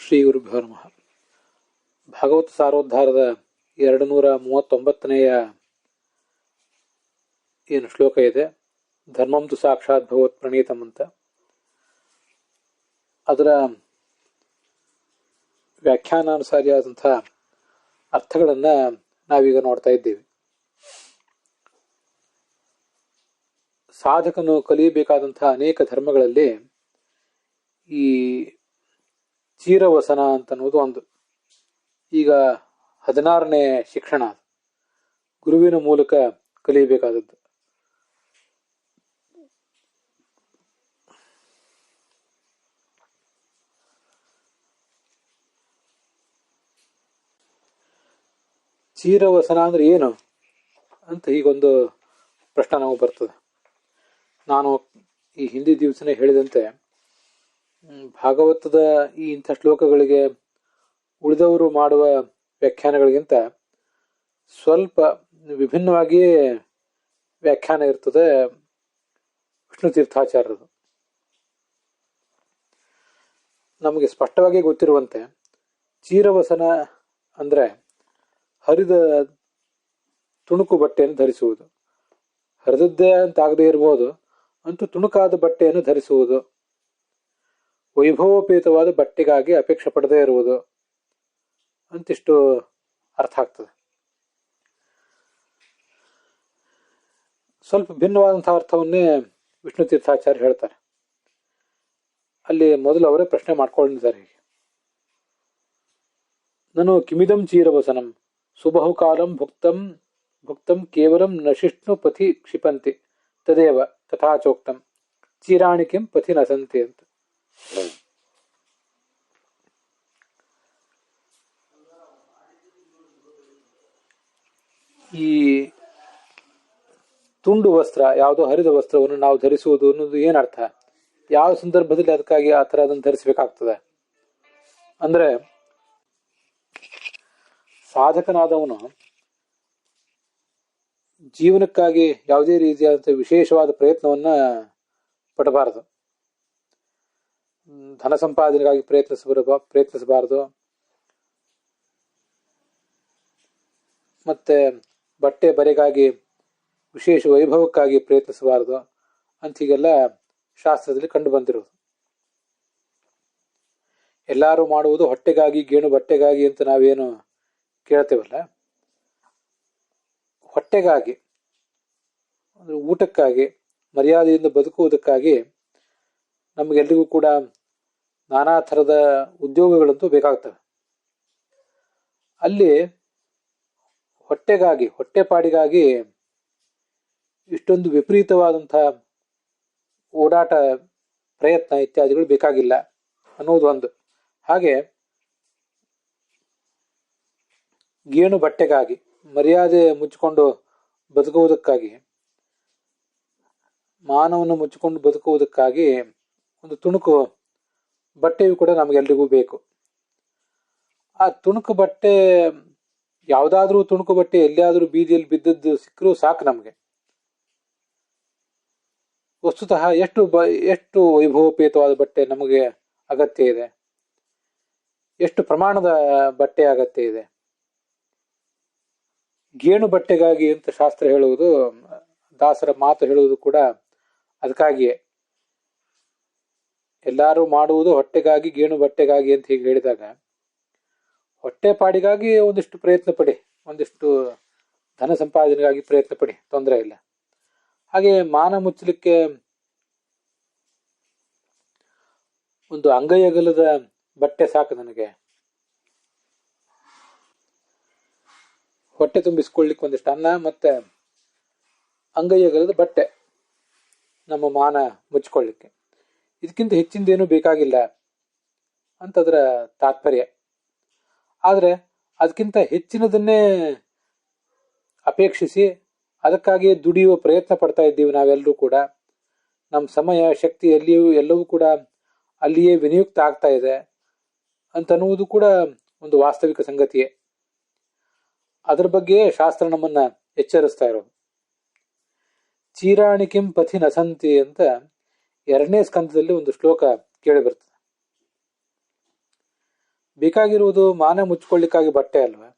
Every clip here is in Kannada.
ಶ್ರೀ ಗುರುಭ್ಯೋ ನಮಃ. ಭಾಗವತ ಸಾರೋದ್ಧಾರದ 239ನೆಯ ಏನು ಶ್ಲೋಕ ಇದೆ, ಧರ್ಮಂತು ಸಾಕ್ಷಾತ್ ಭಗವತ್ ಪ್ರಣೀತಂ ಅಂತ, ಅದರ ವ್ಯಾಖ್ಯಾನಾನುಸಾರಿಯಾದಂಥ ಅರ್ಥಗಳನ್ನು ನಾವೀಗ ನೋಡ್ತಾ ಇದ್ದೇವೆ. ಸಾಧಕನು ಕಲಿಯಬೇಕಾದಂತಹ ಅನೇಕ ಧರ್ಮಗಳಲ್ಲಿ ಈ ಚೀರವಸನ ಅಂತನ್ನುವುದು ಒಂದು. ಈಗ 16ನೇ ಶಿಕ್ಷಣ, ಗುರುವಿನ ಮೂಲಕ ಕಲಿಯಬೇಕಾದದ್ದು. ಚೀರವಸನ ಅಂದ್ರೆ ಏನು ಅಂತ ಹೀಗೊಂದು ಪ್ರಶ್ನೆ ನಮಗೆ ಬರ್ತದೆ. ನಾನು ಈ ಹಿಂದಿ ದಿವಸನೇ ಹೇಳಿದಂತೆ, ಭಾಗವತದ ಈ ಇಂಥ ಶ್ಲೋಕಗಳಿಗೆ ಉಳಿದವರು ಮಾಡುವ ವ್ಯಾಖ್ಯಾನಗಳಿಗಿಂತ ಸ್ವಲ್ಪ ವಿಭಿನ್ನವಾಗಿಯೇ ವ್ಯಾಖ್ಯಾನ ಇರ್ತದೆ ವಿಷ್ಣು ತೀರ್ಥಾಚಾರ್ಯರದು. ನಮಗೆ ಸ್ಪಷ್ಟವಾಗಿ ಗೊತ್ತಿರುವಂತೆ ಚೀರವಸನ ಅಂದ್ರೆ ಹರಿದ ತುಣುಕು ಬಟ್ಟೆಯನ್ನು ಧರಿಸುವುದು. ಹರಿದದ್ದೇ ಅಂತ ಆಗದೆ ಇರಬಹುದು, ಅಂತೂ ತುಣುಕಾದ ಬಟ್ಟೆಯನ್ನು ಧರಿಸುವುದು, ವೈಭವೋಪೇತವಾದ ಬಟ್ಟೆಗಾಗಿ ಅಪೇಕ್ಷೆ ಪಡದೇ ಇರುವುದು ಅಂತಿಷ್ಟು ಅರ್ಥ ಆಗ್ತದೆ. ಸ್ವಲ್ಪ ಭಿನ್ನವಾದಂತಹ ಅರ್ಥವನ್ನೇ ವಿಷ್ಣು ತೀರ್ಥಾಚಾರ್ಯ ಹೇಳ್ತಾರೆ. ಅಲ್ಲಿ ಮೊದಲು ಅವರೇ ಪ್ರಶ್ನೆ ಮಾಡ್ಕೊಂಡಿದ್ದಾರೆ. ಹೀಗೆ, ನಾನು ಕಿಮಿದಂ ಚೀರವಸನಂ ಸುಬಹುಕಾಲಂ ಭುಕ್ತಂ ಭುಕ್ತಂ ಕೇವಲಂ ನಶಿಷ್ಣು ಪಥಿ ಕ್ಷಿಪಂತಿ ತದೇವ ತಥಾಚೋಕ್ತಂ ಚೀರಾಣಿ ಕಿಂ ಪಥಿ ನಸಂತಿ ಅಂತ. ಈ ತುಂಡು ವಸ್ತ್ರ, ಯಾವುದೋ ಹರಿದ ವಸ್ತ್ರವನ್ನು ನಾವು ಧರಿಸುವುದು ಅನ್ನೋದು ಏನರ್ಥ? ಯಾವ ಸಂದರ್ಭದಲ್ಲಿ ಅದಕ್ಕಾಗಿ ಆ ಥರ ಅದನ್ನು ಧರಿಸಬೇಕಾಗ್ತದೆ ಅಂದ್ರೆ, ಸಾಧಕನಾದವನು ಜೀವನಕ್ಕಾಗಿ ಯಾವುದೇ ರೀತಿಯಾದಂಥ ವಿಶೇಷವಾದ ಪ್ರಯತ್ನವನ್ನ ಪಡಬಾರದು. ಧನ ಸಂಪಾದನೆಗಾಗಿ ಪ್ರಯತ್ನಿಸಬಾರದು, ಮತ್ತೆ ಬಟ್ಟೆ ಬರೆಗಾಗಿ ವಿಶೇಷ ವೈಭವಕ್ಕಾಗಿ ಪ್ರಯತ್ನಿಸಬಾರದು ಅಂತ ಹೀಗೆಲ್ಲ ಶಾಸ್ತ್ರದಲ್ಲಿ ಕಂಡು ಬಂದಿರೋದು. ಎಲ್ಲರೂ ಮಾಡುವುದು ಹೊಟ್ಟೆಗಾಗಿ, ಗೇಣು ಬಟ್ಟೆಗಾಗಿ ಅಂತ ನಾವೇನು ಕೇಳ್ತೇವಲ್ಲ, ಹೊಟ್ಟೆಗಾಗಿ ಅಂದ್ರೆ ಊಟಕ್ಕಾಗಿ, ಮರ್ಯಾದೆಯಿಂದ ಬದುಕುವುದಕ್ಕಾಗಿ ನಮಗೆಲ್ಲರಿಗೂ ಕೂಡ ನಾನಾ ಥರದ ಉದ್ಯೋಗಗಳಂತೂ ಬೇಕಾಗ್ತವೆ. ಅಲ್ಲಿ ಹೊಟ್ಟೆಗಾಗಿ, ಹೊಟ್ಟೆಪಾಡಿಗಾಗಿ ಇಷ್ಟೊಂದು ವಿಪರೀತವಾದಂಥ ಓಡಾಟ, ಪ್ರಯತ್ನ ಇತ್ಯಾದಿಗಳು ಬೇಕಾಗಿಲ್ಲ ಅನ್ನೋದು ಒಂದು. ಹಾಗೆ ಗೇಣು ಬಟ್ಟೆಗಾಗಿ, ಮರ್ಯಾದೆ ಮುಚ್ಚಿಕೊಂಡು ಬದುಕುವುದಕ್ಕಾಗಿ, ಮಾನವನ್ನು ಮುಚ್ಚಿಕೊಂಡು ಬದುಕುವುದಕ್ಕಾಗಿ ಒಂದು ತುಣುಕು ಬಟ್ಟೆಯು ಕೂಡ ನಮಗೆಲ್ರಿಗೂ ಬೇಕು. ಆ ತುಣುಕು ಬಟ್ಟೆ, ಯಾವುದಾದ್ರೂ ತುಣುಕು ಬಟ್ಟೆ ಎಲ್ಲಿಯಾದ್ರೂ ಬೀದಿಯಲ್ಲಿ ಬಿದ್ದದ್ದು ಸಿಕ್ಕರೂ ಸಾಕು ನಮಗೆ. ವಸ್ತುತಃ ಎಷ್ಟು ವೈಭವೋಪೇತವಾದ ಬಟ್ಟೆ ನಮಗೆ ಅಗತ್ಯ ಇದೆ, ಎಷ್ಟು ಪ್ರಮಾಣದ ಬಟ್ಟೆ ಅಗತ್ಯ ಇದೆ. ಗೇಣು ಬಟ್ಟೆಗಾಗಿ ಅಂತ ಶಾಸ್ತ್ರ ಹೇಳುವುದು, ದಾಸರ ಮಾತು ಹೇಳುವುದು ಕೂಡ ಅದಕ್ಕಾಗಿಯೇ. ಎಲ್ಲರೂ ಮಾಡುವುದು ಹೊಟ್ಟೆಗಾಗಿ, ಗೇಣು ಬಟ್ಟೆಗಾಗಿ ಅಂತ ಹೀಗೆ ಹೇಳಿದಾಗ, ಹೊಟ್ಟೆಪಾಡಿಗಾಗಿ ಒಂದಿಷ್ಟು ಪ್ರಯತ್ನ ಪಡಿ, ಒಂದಿಷ್ಟು ಧನ ಸಂಪಾದನೆಗಾಗಿ ಪ್ರಯತ್ನ ಪಡಿ, ತೊಂದರೆ ಇಲ್ಲ. ಹಾಗೆ ಮಾನ ಮುಚ್ಚಲಿಕ್ಕೆ ಒಂದು ಅಂಗೈ ಅಗಲದ ಬಟ್ಟೆ ಸಾಕು ನನಗೆ, ಹೊಟ್ಟೆ ತುಂಬಿಸ್ಕೊಳ್ಳಿಕ್ಕೆ ಒಂದಿಷ್ಟು ಅನ್ನ ಮತ್ತೆ ಅಂಗೈ ಅಗಲದ ಬಟ್ಟೆ ನಮ್ಮ ಮಾನ ಮುಚ್ಚಿಕೊಳ್ಳಿಕ್ಕೆ, ಇದಕ್ಕಿಂತ ಹೆಚ್ಚಿಂದೇನೂ ಬೇಕಾಗಿಲ್ಲ ಅಂತದರ ತಾತ್ಪರ್ಯ. ಆದರೆ ಅದಕ್ಕಿಂತ ಹೆಚ್ಚಿನದನ್ನೇ ಅಪೇಕ್ಷಿಸಿ ಅದಕ್ಕಾಗಿ ದುಡಿಯುವ ಪ್ರಯತ್ನ ಪಡ್ತಾ ಇದ್ದೀವಿ ನಾವೆಲ್ಲರೂ ಕೂಡ. ನಮ್ಮ ಸಮಯ, ಶಕ್ತಿ ಎಲ್ಲವೂ ಕೂಡ ಅಲ್ಲಿಯೇ ವಿನಿಯುಕ್ತ ಆಗ್ತಾ ಇದೆ ಅಂತನ್ನುವುದು ಕೂಡ ಒಂದು ವಾಸ್ತವಿಕ ಸಂಗತಿಯೇ. ಅದರ ಬಗ್ಗೆ ಶಾಸ್ತ್ರ ನಮ್ಮನ್ನ ಎಚ್ಚರಿಸ್ತಾ ಇರೋದು. ಚೀರಾಣಿ ಕಿಂ ಪಥಿ ನಸಂತಿ ಅಂತ 2ನೇ ಸ್ಕಂದದಲ್ಲಿ ಒಂದು ಶ್ಲೋಕ ಕೇಳಿ ಬರ್ತದೆ. ಬೇಕಾಗಿರುವುದು ಮಾನ ಮುಚ್ಕೊಳ್ಳಿಕ್ಕಾಗಿ ಬಟ್ಟೆ ಅಲ್ವಾ.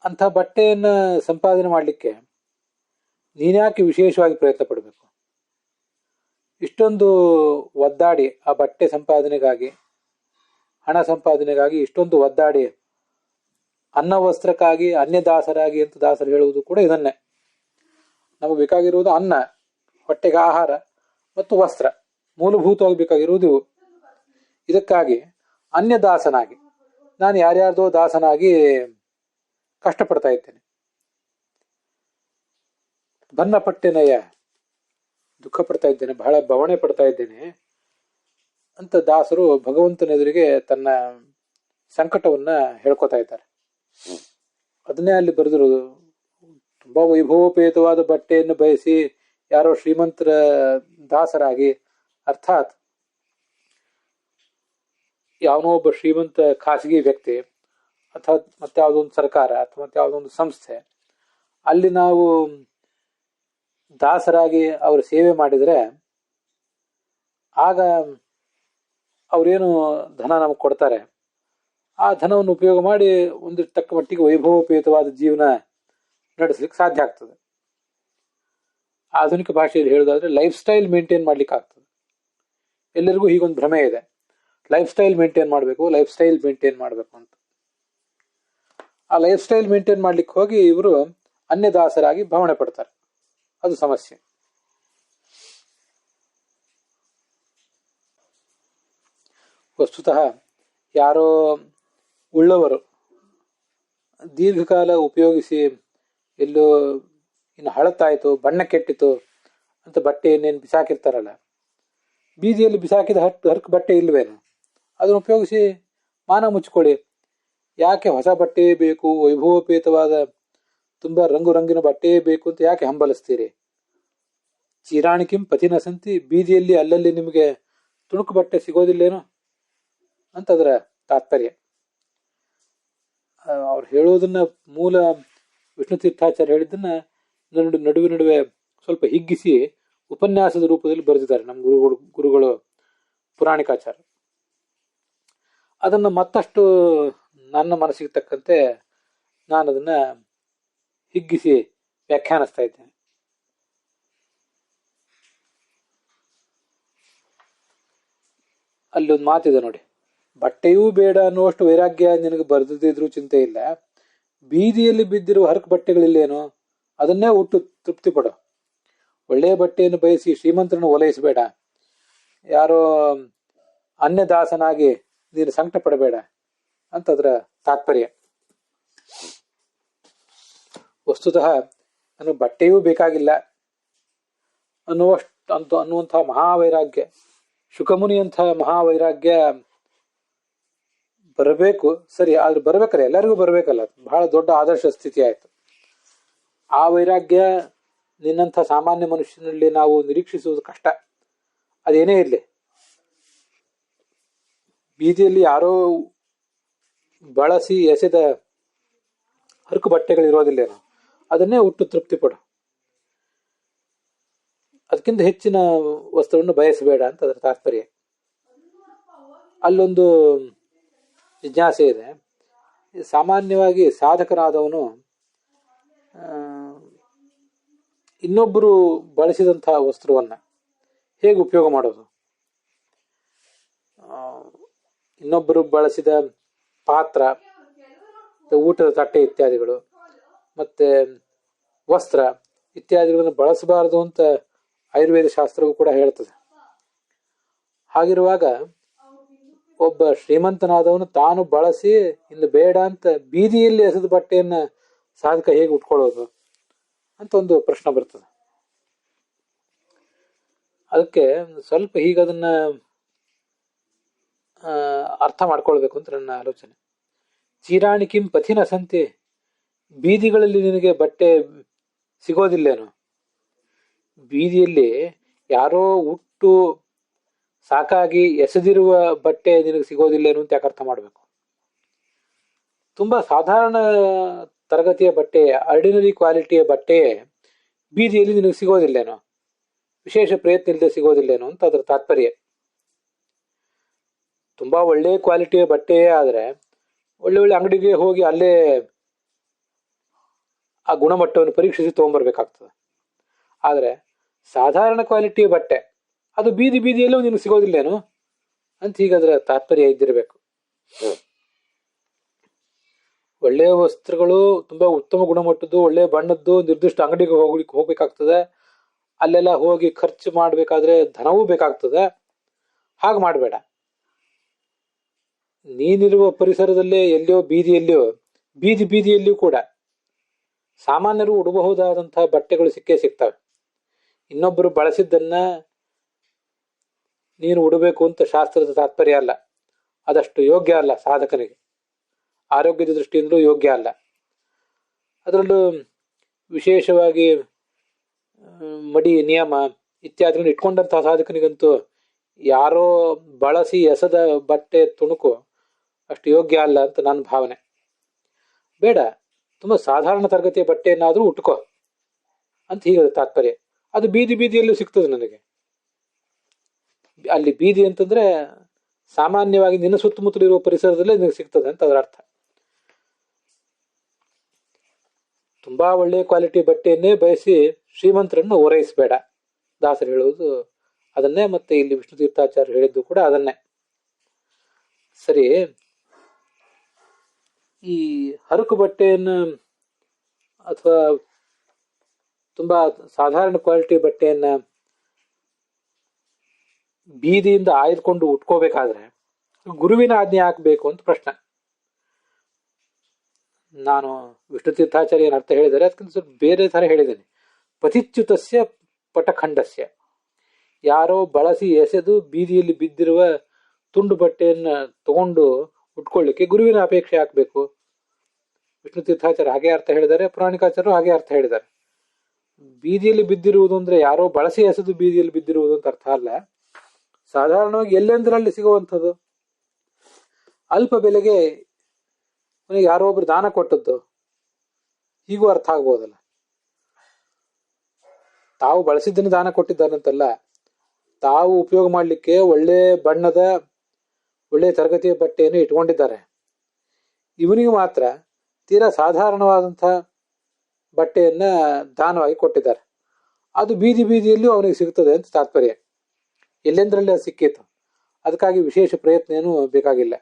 ಅಂಥ ಬಟ್ಟೆಯನ್ನ ಸಂಪಾದನೆ ಮಾಡಲಿಕ್ಕೆ ನೀನ್ಯಾಕೆ ವಿಶೇಷವಾಗಿ ಪ್ರಯತ್ನ ಪಡಬೇಕು? ಇಷ್ಟೊಂದು ಒದ್ದಾಡಿ ಆ ಬಟ್ಟೆ ಸಂಪಾದನೆಗಾಗಿ, ಹಣ ಸಂಪಾದನೆಗಾಗಿ ಇಷ್ಟೊಂದು ಒದ್ದಾಡಿ ಅನ್ನ ವಸ್ತ್ರಕ್ಕಾಗಿ ಅನ್ಯದಾಸರಾಗಿ ಅಂತ ದಾಸರು ಹೇಳುವುದು ಕೂಡ ಇದನ್ನೇ. ನಮಗೆ ಬೇಕಾಗಿರುವುದು ಅನ್ನ, ಹೊಟ್ಟೆಗೆ ಆಹಾರ ಮತ್ತು ವಸ್ತ್ರ, ಮೂಲಭೂತವಾಗಿ ಬೇಕಾಗಿರುವುದು ಇವು. ಇದಕ್ಕಾಗಿ ಅನ್ಯದಾಸನಾಗಿ, ನಾನು ಯಾರ್ಯಾರ್ದೋ ದಾಸನಾಗಿ ಕಷ್ಟಪಡ್ತಾ ಇದ್ದೇನೆ, ಬನ್ನ ಪಟ್ಟೆನಯ್ಯ, ದುಃಖ ಪಡ್ತಾ ಇದ್ದೇನೆ, ಬಹಳ ಬವಣೆ ಪಡ್ತಾ ಇದ್ದೇನೆ ಅಂತ ದಾಸರು ಭಗವಂತನೆದುರಿಗೆ ತನ್ನ ಸಂಕಟವನ್ನ ಹೇಳ್ಕೊತಾ ಇದ್ದಾರೆ. ಅದನ್ನೇ ಅಲ್ಲಿ ಬರೆದಿರೋದು. ತುಂಬಾ ವೈಭವೋಪೇತವಾದ ಬಟ್ಟೆಯನ್ನು ಬಯಸಿ ಯಾರೋ ಶ್ರೀಮಂತರ ದಾಸರಾಗಿ, ಅರ್ಥಾತ್ ಯಾವನೋ ಒಬ್ಬ ಶ್ರೀಮಂತ ಖಾಸಗಿ ವ್ಯಕ್ತಿ ಅಥವಾ ಮತ್ತೆ ಯಾವುದೊಂದು ಸರ್ಕಾರ ಅಥವಾ ಮತ್ತೆ ಯಾವುದೊಂದು ಸಂಸ್ಥೆ, ಅಲ್ಲಿ ನಾವು ದಾಸರಾಗಿ ಅವರ ಸೇವೆ ಮಾಡಿದರೆ ಆಗ ಅವರೇನು ಧನ ನಮಗೆ ಕೊಡ್ತಾರೆ, ಆ ಧನವನ್ನು ಉಪಯೋಗ ಮಾಡಿ ಒಂದು ತಕ್ಕ ಮಟ್ಟಿಗೆ ವೈಭವೋಪೇತವಾದ ಜೀವನ ನಡೆಸಲಿಕ್ಕೆ ಸಾಧ್ಯ ಆಗ್ತದೆ. ಆಧುನಿಕ ಭಾಷೆಯಲ್ಲಿ ಹೇಳೋದಾದ್ರೆ ಲೈಫ್ ಸ್ಟೈಲ್ ಮೇಂಟೈನ್ ಮಾಡ್ಲಿಕ್ಕೆ ಆಗ್ತದೆ. ಎಲ್ಲರಿಗೂ ಹೀಗೊಂದು ಭ್ರಮೆ ಇದೆ, ಲೈಫ್ ಸ್ಟೈಲ್ ಮೇಂಟೈನ್ ಮಾಡಬೇಕು, ಲೈಫ್ ಸ್ಟೈಲ್ ಮೇಂಟೈನ್ ಮಾಡಬೇಕು ಅಂತ. ಆ ಲೈಫ್ ಸ್ಟೈಲ್ ಮೇಂಟೈನ್ ಮಾಡ್ಲಿಕ್ಕೆ ಹೋಗಿ ಇವರು ಅನ್ಯದಾಸರಾಗಿ ಭಾವನೆ ಪಡ್ತಾರೆ. ಅದು ಸಮಸ್ಯೆ. ವಸ್ತುತಃ ಯಾರೋ ಉಳ್ಳವರು ದೀರ್ಘಕಾಲ ಉಪಯೋಗಿಸಿ ಎಲ್ಲೋ ಇನ್ನು ಹಳತಾಯ್ತು, ಬಣ್ಣ ಕೆಟ್ಟಿತು ಅಂತ ಬಟ್ಟೆಯನ್ನೇನು ಬಿಸಾಕಿರ್ತಾರಲ್ಲ, ಬೀದಿಯಲ್ಲಿ ಬಿಸಾಕಿದ ಹರ್ಕ್ ಬಟ್ಟೆ ಇಲ್ವೇನು, ಅದನ್ನು ಉಪಯೋಗಿಸಿ ಮಾನ ಮುಚ್ಕೊಳ್ಳಿ. ಯಾಕೆ ಹೊಸ ಬಟ್ಟೆ ಬೇಕು, ವೈಭವೋಪೇತವಾದ ತುಂಬಾ ರಂಗು ರಂಗಿನ ಬಟ್ಟೆ ಬೇಕು ಅಂತ ಯಾಕೆ ಹಂಬಲಿಸ್ತೀರಿ? ಚಿರಾಣಿಕಿಂ ಪತಿನ ಸಂತಿ, ಬೀದಿಯಲ್ಲಿ ಅಲ್ಲಲ್ಲಿ ನಿಮಗೆ ತುಣುಕು ಬಟ್ಟೆ ಸಿಗೋದಿಲ್ಲೇನೋ ಅಂತ ಅದರ ತಾತ್ಪರ್ಯ. ಅವ್ರು ಹೇಳೋದನ್ನ ಮೂಲ ವಿಷ್ಣು ತೀರ್ಥಾಚಾರ್ಯ ಹೇಳಿದ್ದನ್ನ ನಡುವೆ ನಡುವೆ ಸ್ವಲ್ಪ ಹಿಗ್ಗಿಸಿ ಉಪನ್ಯಾಸದ ರೂಪದಲ್ಲಿ ಬರೆದಿದ್ದಾರೆ ನಮ್ಮ ಗುರುಗಳು ಪುರಾಣಿಕಾಚಾರ. ಅದನ್ನು ಮತ್ತಷ್ಟು ನನ್ನ ಮನಸ್ಸಿಗೆ ತಕ್ಕಂತೆ ನಾನು ಅದನ್ನ ಹಿಗ್ಗಿಸಿ ವ್ಯಾಖ್ಯಾನಿಸ್ತಾ ಇದ್ದೇನೆ. ಅಲ್ಲಿ ಒಂದು ಮಾತಿದೆ ನೋಡಿ, ಬಟ್ಟೆಯೂ ಬೇಡ ಅನ್ನುವಷ್ಟು ವೈರಾಗ್ಯ ನಿನಗೆ ಬರೆದಿದ್ರು ಚಿಂತೆ ಇಲ್ಲ, ಬೀದಿಯಲ್ಲಿ ಬಿದ್ದಿರುವ ಹರಕು ಬಟ್ಟೆಗಳಿಲ್ಲೇನೋ ಅದನ್ನೇ ಉಟ್ಟು ತೃಪ್ತಿ ಪಡೋ. ಒಳ್ಳೆಯ ಬಟ್ಟೆಯನ್ನು ಬಯಸಿ ಶ್ರೀಮಂತರನ್ನು ಓಲೈಸಬೇಡ, ಯಾರೋ ಅನ್ಯದಾಸನಾಗಿ ನೀನು ಸಂಕಟ ಪಡಬೇಡ ಅಂತ ಅದರ ತಾತ್ಪರ್ಯ. ವಸ್ತುತಃ ನನಗೆ ಬಟ್ಟೆಯೂ ಬೇಕಾಗಿಲ್ಲ ಅನ್ನುವಂತಹ ಮಹಾವೈರಾಗ್ಯ, ಶುಕಮುನಿಯಂತಹ ಮಹಾವೈರಾಗ್ಯ ಬರಬೇಕು. ಸರಿ, ಆದ್ರೆ ಬರ್ಬೇಕಲ್ಲ, ಎಲ್ಲರಿಗೂ ಬರ್ಬೇಕಲ್ಲ, ಬಹಳ ದೊಡ್ಡ ಆದರ್ಶ ಸ್ಥಿತಿ ಆಯ್ತು. ಆ ವೈರಾಗ್ಯ ನಿನ್ನಂಥ ಸಾಮಾನ್ಯ ಮನುಷ್ಯನಲ್ಲಿ ನಾವು ನಿರೀಕ್ಷಿಸುವುದು ಕಷ್ಟ. ಅದೇನೇ ಇರಲಿ, ಬೀದಿಯಲ್ಲಿ ಯಾರೋ ಬಳಸಿ ಎಸೆದ ಹರಕು ಬಟ್ಟೆಗಳಿರೋದಿಲ್ಲೇನೋ ಅದನ್ನೇ ಉಟ್ಟು ತೃಪ್ತಿ ಪಡು, ಅದಕ್ಕಿಂತ ಹೆಚ್ಚಿನ ವಸ್ತ್ರವನ್ನು ಬಯಸಬೇಡ ಅಂತ ಅದರ ತಾತ್ಪರ್ಯ. ಅಲ್ಲೊಂದು ಜಿಜ್ಞಾಸೆ ಇದೆ. ಸಾಮಾನ್ಯವಾಗಿ ಸಾಧಕನಾದವನು ಇನ್ನೊಬ್ಬರು ಬಳಸಿದಂತಹ ವಸ್ತ್ರವನ್ನ ಹೇಗೆ ಉಪಯೋಗ ಮಾಡೋದು? ಇನ್ನೊಬ್ಬರು ಬಳಸಿದ ಪಾತ್ರ, ಊಟದ ತಟ್ಟೆ ಇತ್ಯಾದಿಗಳು, ಮತ್ತೆ ವಸ್ತ್ರ ಇತ್ಯಾದಿಗಳನ್ನು ಬಳಸಬಾರದು ಅಂತ ಆಯುರ್ವೇದ ಶಾಸ್ತ್ರವೂ ಕೂಡ ಹೇಳ್ತದೆ. ಹಾಗಿರುವಾಗ ಒಬ್ಬ ಶ್ರೀಮಂತನಾದವನು ತಾನು ಬಳಸಿ ಇನ್ನು ಬೇಡ ಅಂತ ಬೀದಿಯಲ್ಲಿ ಎಸೆದ ಬಟ್ಟೆಯನ್ನ ಸಾಧಕ ಹೇಗೆ ಉಟ್ಕೊಳ್ಳೋದು ಅಂತ ಒಂದು ಪ್ರಶ್ನೆ ಬರ್ತದೆ. ಅದಕ್ಕೆ ಸ್ವಲ್ಪ ಹೀಗೆ ಅದನ್ನ ಅರ್ಥ ಮಾಡ್ಕೊಳ್ಬೇಕು ಅಂತ ನನ್ನ ಆಲೋಚನೆ. ಚೀರಾಣಿಕಿಂ ಪಥಿನ ಸಂತೆ, ಬೀದಿಗಳಲ್ಲಿ ನಿನಗೆ ಬಟ್ಟೆ ಸಿಗೋದಿಲ್ಲೇನು? ಬೀದಿಯಲ್ಲಿ ಯಾರೋ ಉಟ್ಟು ಸಾಕಾಗಿ ಎಸೆದಿರುವ ಬಟ್ಟೆ ನಿನಗೆ ಸಿಗೋದಿಲ್ಲೇನು ಅಂತ ಯಾಕೆ ಅರ್ಥ ಮಾಡಬೇಕು? ತುಂಬಾ ಸಾಧಾರಣ ತರಗತಿಯ ಬಟ್ಟೆ, ಆರ್ಡಿನರಿ ಕ್ವಾಲಿಟಿಯ ಬಟ್ಟೆ ಬೀದಿಯಲ್ಲಿ ನಿನಗೆ ಸಿಗೋದಿಲ್ಲೇನೋ, ವಿಶೇಷ ಪ್ರಯತ್ನ ಇಲ್ಲದೆ ಸಿಗೋದಿಲ್ಲೇನೋ ಅಂತ ಅದರ ತಾತ್ಪರ್ಯ. ತುಂಬಾ ಒಳ್ಳೆ ಕ್ವಾಲಿಟಿಯ ಬಟ್ಟೆಯೇ ಆದರೆ ಒಳ್ಳೆ ಒಳ್ಳೆ ಅಂಗಡಿಗೆ ಹೋಗಿ ಅಲ್ಲೇ ಆ ಗುಣಮಟ್ಟವನ್ನು ಪರೀಕ್ಷಿಸಿ ತಗೊಂಡ್ಬರ್ಬೇಕಾಗ್ತದೆ. ಆದರೆ ಸಾಧಾರಣ ಕ್ವಾಲಿಟಿಯ ಬಟ್ಟೆ ಅದು ಬೀದಿ ಬೀದಿಯಲ್ಲೂ ನಿನಗೆ ಸಿಗೋದಿಲ್ಲೇನು ಅಂತ ಹೀಗದರ ತಾತ್ಪರ್ಯ ಇದ್ದಿರಬೇಕು. ಒಳ್ಳೆಯ ವಸ್ತ್ರಗಳು ತುಂಬಾ ಉತ್ತಮ ಗುಣಮಟ್ಟದ್ದು ಒಳ್ಳೆಯ ಬಣ್ಣದ್ದು ನಿರ್ದಿಷ್ಟ ಅಂಗಡಿಗೆ ಹೋಗ್ಬೇಕಾಗ್ತದೆ. ಅಲ್ಲೆಲ್ಲ ಹೋಗಿ ಖರ್ಚು ಮಾಡಬೇಕಾದ್ರೆ ಧನವೂ ಬೇಕಾಗ್ತದೆ. ಹಾಗೆ ಮಾಡಬೇಡ. ನೀನಿರುವ ಪರಿಸರದಲ್ಲೇ ಎಲ್ಲಿಯೋ ಬೀದಿ ಬೀದಿಯಲ್ಲಿಯೂ ಕೂಡ ಸಾಮಾನ್ಯರು ಉಡಬಹುದಾದಂತಹ ಬಟ್ಟೆಗಳು ಸಿಗ್ತವೆ. ಇನ್ನೊಬ್ಬರು ಬಳಸಿದ್ದನ್ನ ನೀನು ಉಡಬೇಕು ಅಂತ ಶಾಸ್ತ್ರದ ತಾತ್ಪರ್ಯ ಅಲ್ಲ. ಅದಷ್ಟು ಯೋಗ್ಯ ಅಲ್ಲ ಸಾಧಕನಿಗೆ, ಆರೋಗ್ಯದ ದೃಷ್ಟಿಯಿಂದಲೂ ಯೋಗ್ಯ ಅಲ್ಲ. ಅದರಲ್ಲೂ ವಿಶೇಷವಾಗಿ ಮಡಿ ನಿಯಮ ಇತ್ಯಾದಿಗಳನ್ನು ಇಟ್ಕೊಂಡಂತಹ ಸಾಧಕನಿಗಂತೂ ಯಾರೋ ಬಳಸಿ ಎಸೆದ ಬಟ್ಟೆ ತುಣುಕು ಅಷ್ಟು ಯೋಗ್ಯ ಅಲ್ಲ ಅಂತ ನನ್ನ ಭಾವನೆ. ಬೇಡ, ತುಂಬ ಸಾಧಾರಣ ತರಗತಿಯ ಬಟ್ಟೆಯನ್ನಾದರೂ ಉಟ್ಕೋ ಅಂತ ಹೀಗದ ತಾತ್ಪರ್ಯ. ಅದು ಬೀದಿ ಬೀದಿಯಲ್ಲೂ ಸಿಗ್ತದೆ ನನಗೆ. ಅಲ್ಲಿ ಬೀದಿ ಅಂತಂದ್ರೆ ಸಾಮಾನ್ಯವಾಗಿ ನಿನ್ನ ಸುತ್ತಮುತ್ತಲಿರುವ ಪರಿಸರದಲ್ಲೇ ನಿನಗೆ ಸಿಗ್ತದೆ ಅಂತ ಅದರ ಅರ್ಥ. ತುಂಬಾ ಒಳ್ಳೆಯ ಕ್ವಾಲಿಟಿ ಬಟ್ಟೆಯನ್ನೇ ಬಯಸಿ ಶ್ರೀಮಂತರನ್ನು ಓರೈಸಬೇಡ. ದಾಸರು ಹೇಳುವುದು ಅದನ್ನೇ, ಮತ್ತೆ ಇಲ್ಲಿ ವಿಷ್ಣು ತೀರ್ಥಾಚಾರ್ಯ ಹೇಳಿದ್ದು ಕೂಡ ಅದನ್ನೇ. ಸರಿ, ಈ ಹರಕು ಬಟ್ಟೆಯನ್ನು ಅಥವಾ ತುಂಬಾ ಸಾಧಾರಣ ಕ್ವಾಲಿಟಿ ಬಟ್ಟೆಯನ್ನ ಬೀದಿಯಿಂದ ಆಯ್ದುಕೊಂಡು ಉಟ್ಕೋಬೇಕಾದ್ರೆ ಗುರುವಿನ ಆಜ್ಞೆ ಹಾಕಬೇಕು ಅಂತ ಪ್ರಶ್ನೆ. ನಾನು ವಿಷ್ಣು ತೀರ್ಥಾಚಾರ್ಯ ಅರ್ಥ ಹೇಳಿದರೆ ಅದಕ್ಕಿಂತ ಸ್ವಲ್ಪ ಬೇರೆ ತರ ಹೇಳಿದ್ದೇನೆ. ಪತಿಚ್ಯುತಸ್ಯ ಪಟಖಂಡಸ್ಯ, ಯಾರೋ ಬಳಸಿ ಎಸೆದು ಬೀದಿಯಲ್ಲಿ ಬಿದ್ದಿರುವ ತುಂಡು ಬಟ್ಟೆಯನ್ನ ತಗೊಂಡು ಉಟ್ಕೊಳ್ಳಿಕ್ಕೆ ಗುರುವಿನ ಅಪೇಕ್ಷೆ ಹಾಕಬೇಕು. ವಿಷ್ಣು ತೀರ್ಥಾಚಾರ್ಯ ಹಾಗೆ ಅರ್ಥ ಹೇಳಿದ್ದಾರೆ, ಪುರಾಣಿಕಾಚಾರ್ಯರು ಹಾಗೆ ಅರ್ಥ ಹೇಳಿದ್ದಾರೆ. ಬೀದಿಯಲ್ಲಿ ಬಿದ್ದಿರುವುದು ಅಂದ್ರೆ ಯಾರೋ ಬಳಸಿ ಎಸೆದು ಬೀದಿಯಲ್ಲಿ ಬಿದ್ದಿರುವುದು ಅಂತ ಅರ್ಥ ಅಲ್ಲ. ಸಾಧಾರಣವಾಗಿ ಎಲ್ಲೆಂದರಲ್ಲಿ ಸಿಗುವಂಥದ್ದು, ಅಲ್ಪ ಬೆಲೆಗೆ ಯಾರೋ ಒಬ್ರು ದಾನ ಕೊಟ್ಟದ್ದು, ಹೀಗೂ ಅರ್ಥ ಆಗ್ಬೋದಲ್ಲ. ತಾವು ಬಳಸಿದ್ದನ್ನು ದಾನ ಕೊಟ್ಟಿದ್ದಾರಂತಲ್ಲ, ತಾವು ಉಪಯೋಗ ಮಾಡಲಿಕ್ಕೆ ಒಳ್ಳೆ ಬಣ್ಣದ ಒಳ್ಳೆ ತರಗತಿಯ ಬಟ್ಟೆಯನ್ನು ಇಟ್ಕೊಂಡಿದ್ದಾರೆ. ಇವನಿಗೆ ಮಾತ್ರ ತೀರಾ ಸಾಧಾರಣವಾದಂತಹ ಬಟ್ಟೆಯನ್ನ ದಾನವಾಗಿ ಕೊಟ್ಟಿದ್ದಾರೆ. ಅದು ಬೀದಿ ಬೀದಿಯಲ್ಲೂ ಅವನಿಗೆ ಸಿಗ್ತದೆ ಅಂತ ತಾತ್ಪರ್ಯ. ಎಲ್ಲೆಂದರಲ್ಲಿ ಅದು ಸಿಕ್ಕಿತ್ತು, ಅದಕ್ಕಾಗಿ ವಿಶೇಷ ಪ್ರಯತ್ನ ಏನೂ ಬೇಕಾಗಿಲ್ಲ.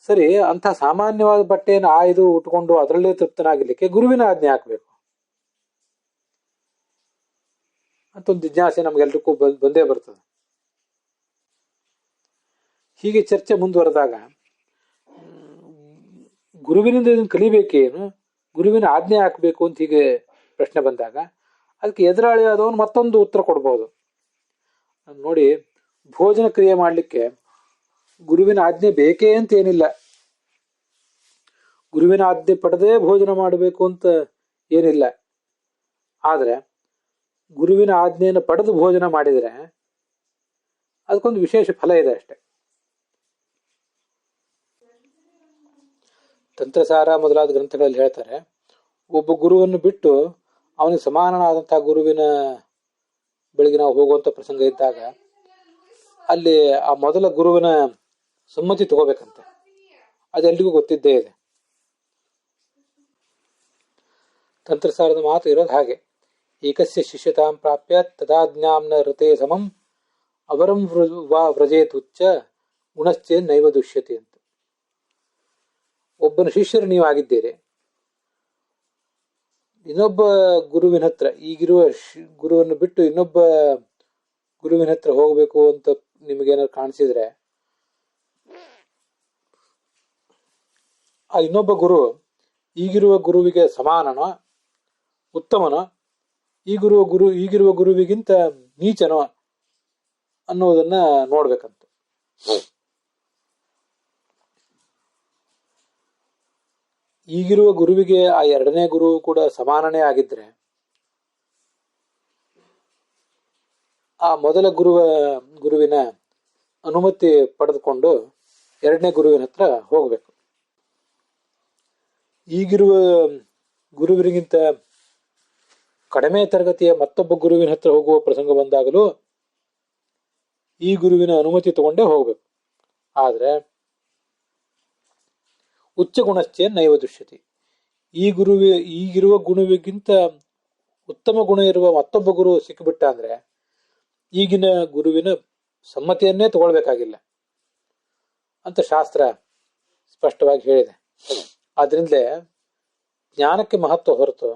ಸರಿ, ಅಂಥ ಸಾಮಾನ್ಯವಾದ ಬಟ್ಟೆಯನ್ನು ಆಯ್ದು ಉಟ್ಕೊಂಡು ಅದರಲ್ಲೇ ತೃಪ್ತನಾಗಿರ್ಲಿಕ್ಕೆ ಗುರುವಿನ ಆಜ್ಞೆ ಹಾಕಬೇಕು ಅಂತ ಒಂದು ಜಿಜ್ಞಾಸೆ ನಮ್ಗೆಲ್ರಿಗೂ ಬಂದೇ ಬರ್ತದೆ. ಹೀಗೆ ಚರ್ಚೆ ಮುಂದುವರೆದಾಗ ಗುರುವಿನಿಂದ ಇದನ್ನು ಕಲಿಬೇಕೇನು, ಗುರುವಿನ ಆಜ್ಞೆ ಹಾಕಬೇಕು ಅಂತ ಹೀಗೆ ಪ್ರಶ್ನೆ ಬಂದಾಗ ಅದಕ್ಕೆ ಎದುರಾಳಿಯಾದವನು ಮತ್ತೊಂದು ಉತ್ತರ ಕೊಡ್ಬೋದು. ನೋಡಿ, ಭೋಜನ ಕ್ರಿಯೆ ಮಾಡಲಿಕ್ಕೆ ಗುರುವಿನ ಆಜ್ಞೆ ಬೇಕೇ ಅಂತ ಏನಿಲ್ಲ. ಗುರುವಿನ ಆಜ್ಞೆ ಪಡೆದೇ ಭೋಜನ ಮಾಡಬೇಕು ಅಂತ ಏನಿಲ್ಲ. ಆದ್ರೆ ಗುರುವಿನ ಆಜ್ಞೆಯನ್ನು ಪಡೆದು ಭೋಜನ ಮಾಡಿದರೆ ಅದಕ್ಕೊಂದು ವಿಶೇಷ ಫಲ ಇದೆ ಅಷ್ಟೆ. ತಂತ್ರಸಾರ ಮೊದಲಾದ ಗ್ರಂಥಗಳಲ್ಲಿ ಹೇಳ್ತಾರೆ, ಒಬ್ಬ ಗುರುವನ್ನು ಬಿಟ್ಟು ಅವನಿಗೆ ಸಮಾನನಾದಂತಹ ಗುರುವಿನ ಬಳಿಗೆ ನಾವು ಹೋಗುವಂತ ಪ್ರಸಂಗ ಇದ್ದಾಗ ಅಲ್ಲಿ ಆ ಮೊದಲ ಗುರುವಿನ ಸಮ್ಮತಿ ತಗೋಬೇಕಂತೆ. ಅದೆಲ್ರಿಗೂ ಗೊತ್ತಿದ್ದೇ ಇದೆ. ತಂತ್ರಸಾರದ ಮಾತು ಇರೋದು ಹಾಗೆ, ಏಕಸ್ಯ ಶಿಷ್ಯತಾಂ ಪ್ರಾಪ್ಯ ತದಾಜ್ಞಾಂನ ಋತೆ ಸಮಂ ಅವರಂ ವಾ ವ್ರಜೇತುಚ್ಚ ಗುಣಶ್ಚೇ ನೈವ ದುಷ್ಯತೆ ಅಂತ. ಒಬ್ಬನ ಶಿಷ್ಯರು ನೀವು ಆಗಿದ್ದೀರಿ, ಇನ್ನೊಬ್ಬ ಗುರುವಿನ ಹತ್ರ, ಈಗಿರುವ ಗುರುವನ್ನು ಬಿಟ್ಟು ಇನ್ನೊಬ್ಬ ಗುರುವಿನ ಹತ್ರ ಹೋಗಬೇಕು ಅಂತ ನಿಮಗೇನಾದ್ರು ಕಾಣಿಸಿದ್ರೆ ಆ ಇನ್ನೊಬ್ಬ ಗುರು ಈಗಿರುವ ಗುರುವಿಗೆ ಸಮಾನನೋ ಉತ್ತಮನೋ, ಈಗಿರುವ ಗುರುವಿಗಿಂತ ನೀಚನೋ ಅನ್ನೋದನ್ನ ನೋಡ್ಬೇಕಂತ. ಈಗಿರುವ ಗುರುವಿಗೆ ಆ ಎರಡನೇ ಗುರು ಕೂಡ ಸಮಾನನೇ ಆಗಿದ್ರೆ ಆ ಮೊದಲ ಗುರುವಿನ ಅನುಮತಿ ಪಡೆದುಕೊಂಡು ಎರಡನೇ ಗುರುವಿನ ಹತ್ರ ಹೋಗ್ಬೇಕು. ಈಗಿರುವ ಗುರುವಿನಿಗಿಂತ ಕಡಿಮೆ ತರಗತಿಯ ಮತ್ತೊಬ್ಬ ಗುರುವಿನ ಹತ್ರ ಹೋಗುವ ಪ್ರಸಂಗ ಬಂದಾಗಲೂ ಈ ಗುರುವಿನ ಅನುಮತಿ ತಗೊಂಡೇ ಹೋಗ್ಬೇಕು. ಆದ್ರೆ ಉಚ್ಚ ಗುಣಶ್ಚೇ ನೈವ ದುಷ್ಯತಿ. ಈಗಿರುವ ಗುಣವಿಗಿಂತ ಉತ್ತಮ ಗುಣ ಇರುವ ಮತ್ತೊಬ್ಬ ಗುರು ಸಿಕ್ಕಿಬಿಟ್ಟ ಅಂದ್ರೆ ಈಗಿನ ಗುರುವಿನ ಸಮ್ಮತಿಯನ್ನೇ ತಗೊಳ್ಬೇಕಾಗಿಲ್ಲ ಅಂತ ಶಾಸ್ತ್ರ ಸ್ಪಷ್ಟವಾಗಿ ಹೇಳಿದೆ. ಆದ್ರಿಂದಲೇ ಜ್ಞಾನಕ್ಕೆ ಮಹತ್ವ ಹೊರತು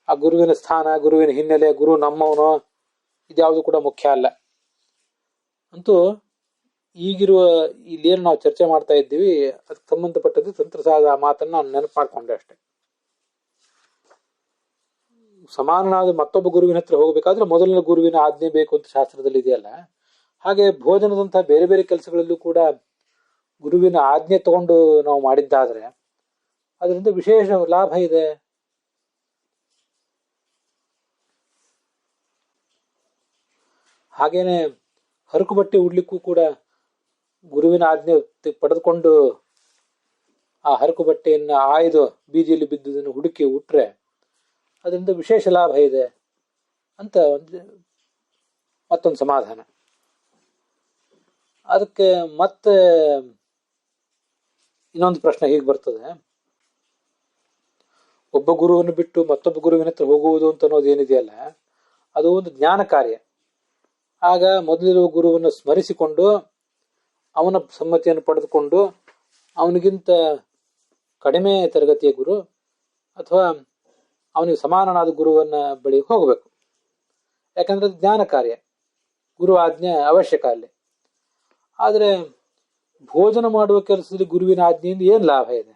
ಆ ಗುರುವಿನ ಸ್ಥಾನ, ಗುರುವಿನ ಹಿನ್ನೆಲೆ, ಗುರು ನಮ್ಮವನು, ಇದ್ಯಾವುದು ಕೂಡ ಮುಖ್ಯ ಅಲ್ಲ. ಅಂತೂ ಈಗಿರುವ ಇಲ್ಲೇನು ನಾವು ಚರ್ಚೆ ಮಾಡ್ತಾ ಇದ್ದೀವಿ ಅದಕ್ಕೆ ಸಂಬಂಧಪಟ್ಟದ್ದು ತಂತ್ರಸಾರದ ಆ ಮಾತನ್ನ ನಾನು ನೆನಪು ಮಾಡ್ಕೊಂಡೆ ಅಷ್ಟೆ. ಸಮಾನನಾದ ಮತ್ತೊಬ್ಬ ಗುರುವಿನ ಹತ್ರ ಹೋಗ್ಬೇಕಾದ್ರೆ ಮೊದಲನೇ ಗುರುವಿನ ಆಜ್ಞೆ ಬೇಕು ಅಂತ ಶಾಸ್ತ್ರದಲ್ಲಿ ಇದೆಯಲ್ಲ, ಹಾಗೆ ಭೋಜನದಂತಹ ಬೇರೆ ಬೇರೆ ಕೆಲಸಗಳಲ್ಲೂ ಕೂಡ ಗುರುವಿನ ಆಜ್ಞೆ ತಗೊಂಡು ನಾವು ಮಾಡಿದ್ದಾದ್ರೆ ಅದರಿಂದ ವಿಶೇಷ ಲಾಭ ಇದೆ. ಹಾಗೇನೆ ಹರಕು ಬಟ್ಟೆ ಉಡ್ಲಿಕ್ಕೂ ಕೂಡ ಗುರುವಿನ ಆಜ್ಞೆ ಪಡೆದುಕೊಂಡು ಆ ಹರಕು ಬಟ್ಟೆಯನ್ನ ಆಯ್ದು ಬೀದಿಯಲ್ಲಿ ಬಿದ್ದುದನ್ನು ಹುಡುಕಿ ಉಟ್ರೆ ಅದರಿಂದ ವಿಶೇಷ ಲಾಭ ಇದೆ ಅಂತ ಮತ್ತೊಂದು ಸಮಾಧಾನ. ಅದಕ್ಕೆ ಮತ್ತೆ ಇನ್ನೊಂದು ಪ್ರಶ್ನೆ ಹೀಗೆ ಬರ್ತದೆ, ಒಬ್ಬ ಗುರುವನ್ನು ಬಿಟ್ಟು ಮತ್ತೊಬ್ಬ ಗುರುವಿನ ಹತ್ರ ಹೋಗುವುದು ಅಂತ ಅನ್ನೋದು ಏನಿದೆಯಲ್ಲ ಅದು ಒಂದು ಜ್ಞಾನ ಕಾರ್ಯ. ಆಗ ಮೊದಲಿರುವ ಗುರುವನ್ನು ಸ್ಮರಿಸಿಕೊಂಡು ಅವನ ಸಮ್ಮತಿಯನ್ನು ಪಡೆದುಕೊಂಡು ಅವನಿಗಿಂತ ಕಡಿಮೆ ತರಗತಿಯ ಗುರು ಅಥವಾ ಅವನಿಗೆ ಸಮಾನನಾದ ಗುರುವನ್ನ ಬಳಿ ಹೋಗಬೇಕು. ಯಾಕಂದ್ರೆ ಅದು ಜ್ಞಾನ ಕಾರ್ಯ, ಗುರು ಆಜ್ಞೆ ಅವಶ್ಯಕ ಅಲ್ಲಿ. ಆದರೆ ಭೋಜನ ಮಾಡುವ ಕೆಲಸದಲ್ಲಿ ಗುರುವಿನ ಆಜ್ಞೆಯಿಂದ ಏನು ಲಾಭ ಇದೆ?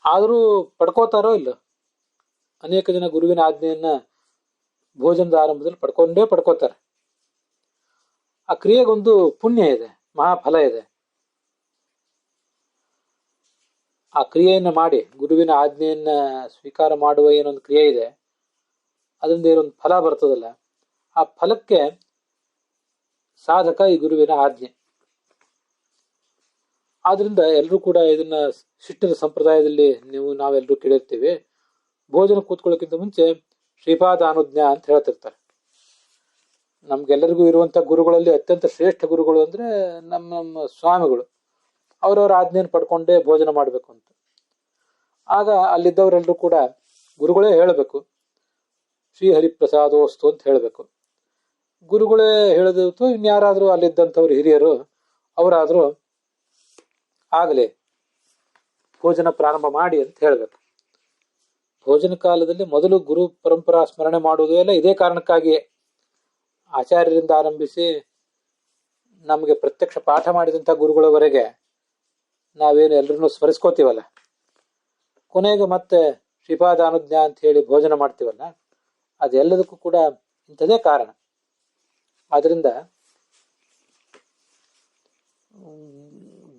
ಆದರೂ ಪಡ್ಕೋತಾರೋ ಇಲ್ಲ? ಅನೇಕ ಜನ ಗುರುವಿನ ಆಜ್ಞೆಯನ್ನ ಭೋಜನದ ಆರಂಭದಲ್ಲಿ ಪಡ್ಕೋತಾರೆ. ಆ ಕ್ರಿಯೆಗೊಂದು ಪುಣ್ಯ ಇದೆ, ಮಹಾಫಲ ಇದೆ. ಆ ಕ್ರಿಯೆಯನ್ನ ಮಾಡಿ ಗುರುವಿನ ಆಜ್ಞೆಯನ್ನ ಸ್ವೀಕಾರ ಮಾಡುವ ಏನೊಂದು ಕ್ರಿಯೆ ಇದೆ, ಅದರಿಂದ ಏನೊಂದು ಫಲ ಬರ್ತದಲ್ಲ, ಆ ಫಲಕ್ಕೆ ಸಾಧಕ ಈ ಗುರುವಿನ ಆಜ್ಞೆ. ಆದ್ರಿಂದ ಎಲ್ಲರೂ ಕೂಡ ಇದನ್ನ ಶಿಷ್ಟರ ಸಂಪ್ರದಾಯದಲ್ಲಿ ನಾವೆಲ್ಲರೂ ಕೇಳಿರ್ತೀವಿ, ಭೋಜನ ಕೂತ್ಕೊಳ್ಳೋಕ್ಕಿಂತ ಮುಂಚೆ ಶ್ರೀಪಾದ ಅನುಜ್ಞಾ ಅಂತ ಹೇಳ್ತಿರ್ತಾರೆ. ನಮ್ಗೆಲ್ಲರಿಗೂ ಇರುವಂತ ಗುರುಗಳಲ್ಲಿ ಅತ್ಯಂತ ಶ್ರೇಷ್ಠ ಗುರುಗಳು ಅಂದ್ರೆ ನಮ್ಮ ಸ್ವಾಮಿಗಳು. ಅವರವರ ಆಜ್ಞೆಯನ್ನು ಪಡ್ಕೊಂಡೇ ಭೋಜನ ಮಾಡಬೇಕು ಅಂತ. ಆಗ ಅಲ್ಲಿದ್ದವರೆಲ್ಲರೂ ಕೂಡ ಗುರುಗಳೇ ಹೇಳಬೇಕು, ಶ್ರೀಹರಿಪ್ರಸಾದೋಸ್ತು ಅಂತ ಹೇಳಬೇಕು. ಗುರುಗಳೇ ಹೇಳಿದ್ರು ಇನ್ಯಾರಾದ್ರೂ ಅಲ್ಲಿದ್ದಂಥವ್ರು ಹಿರಿಯರು ಅವರಾದ್ರೂ ಆಗಲಿ ಭೋಜನ ಪ್ರಾರಂಭ ಮಾಡಿ ಅಂತ ಹೇಳಬೇಕು. ಭೋಜನ ಕಾಲದಲ್ಲಿ ಮೊದಲು ಗುರು ಪರಂಪರಾ ಸ್ಮರಣೆ ಮಾಡುವುದು ಎಲ್ಲ ಇದೇ ಕಾರಣಕ್ಕಾಗಿಯೇ. ಆಚಾರ್ಯರಿಂದ ಆರಂಭಿಸಿ ನಮಗೆ ಪ್ರತ್ಯಕ್ಷ ಪಾಠ ಮಾಡಿದಂಥ ಗುರುಗಳವರೆಗೆ ನಾವೇನು ಎಲ್ಲರನ್ನೂ ಸ್ಮರಿಸ್ಕೋತೀವಲ್ಲ, ಕೊನೆಗೆ ಮತ್ತೆ ಶ್ರೀಪಾದಾನುಜ್ಞಾ ಅಂತ ಹೇಳಿ ಭೋಜನ ಮಾಡ್ತೀವಲ್ಲ, ಅದೆಲ್ಲದಕ್ಕೂ ಕೂಡ ಇಂಥದೇ ಕಾರಣ. ಆದ್ರಿಂದ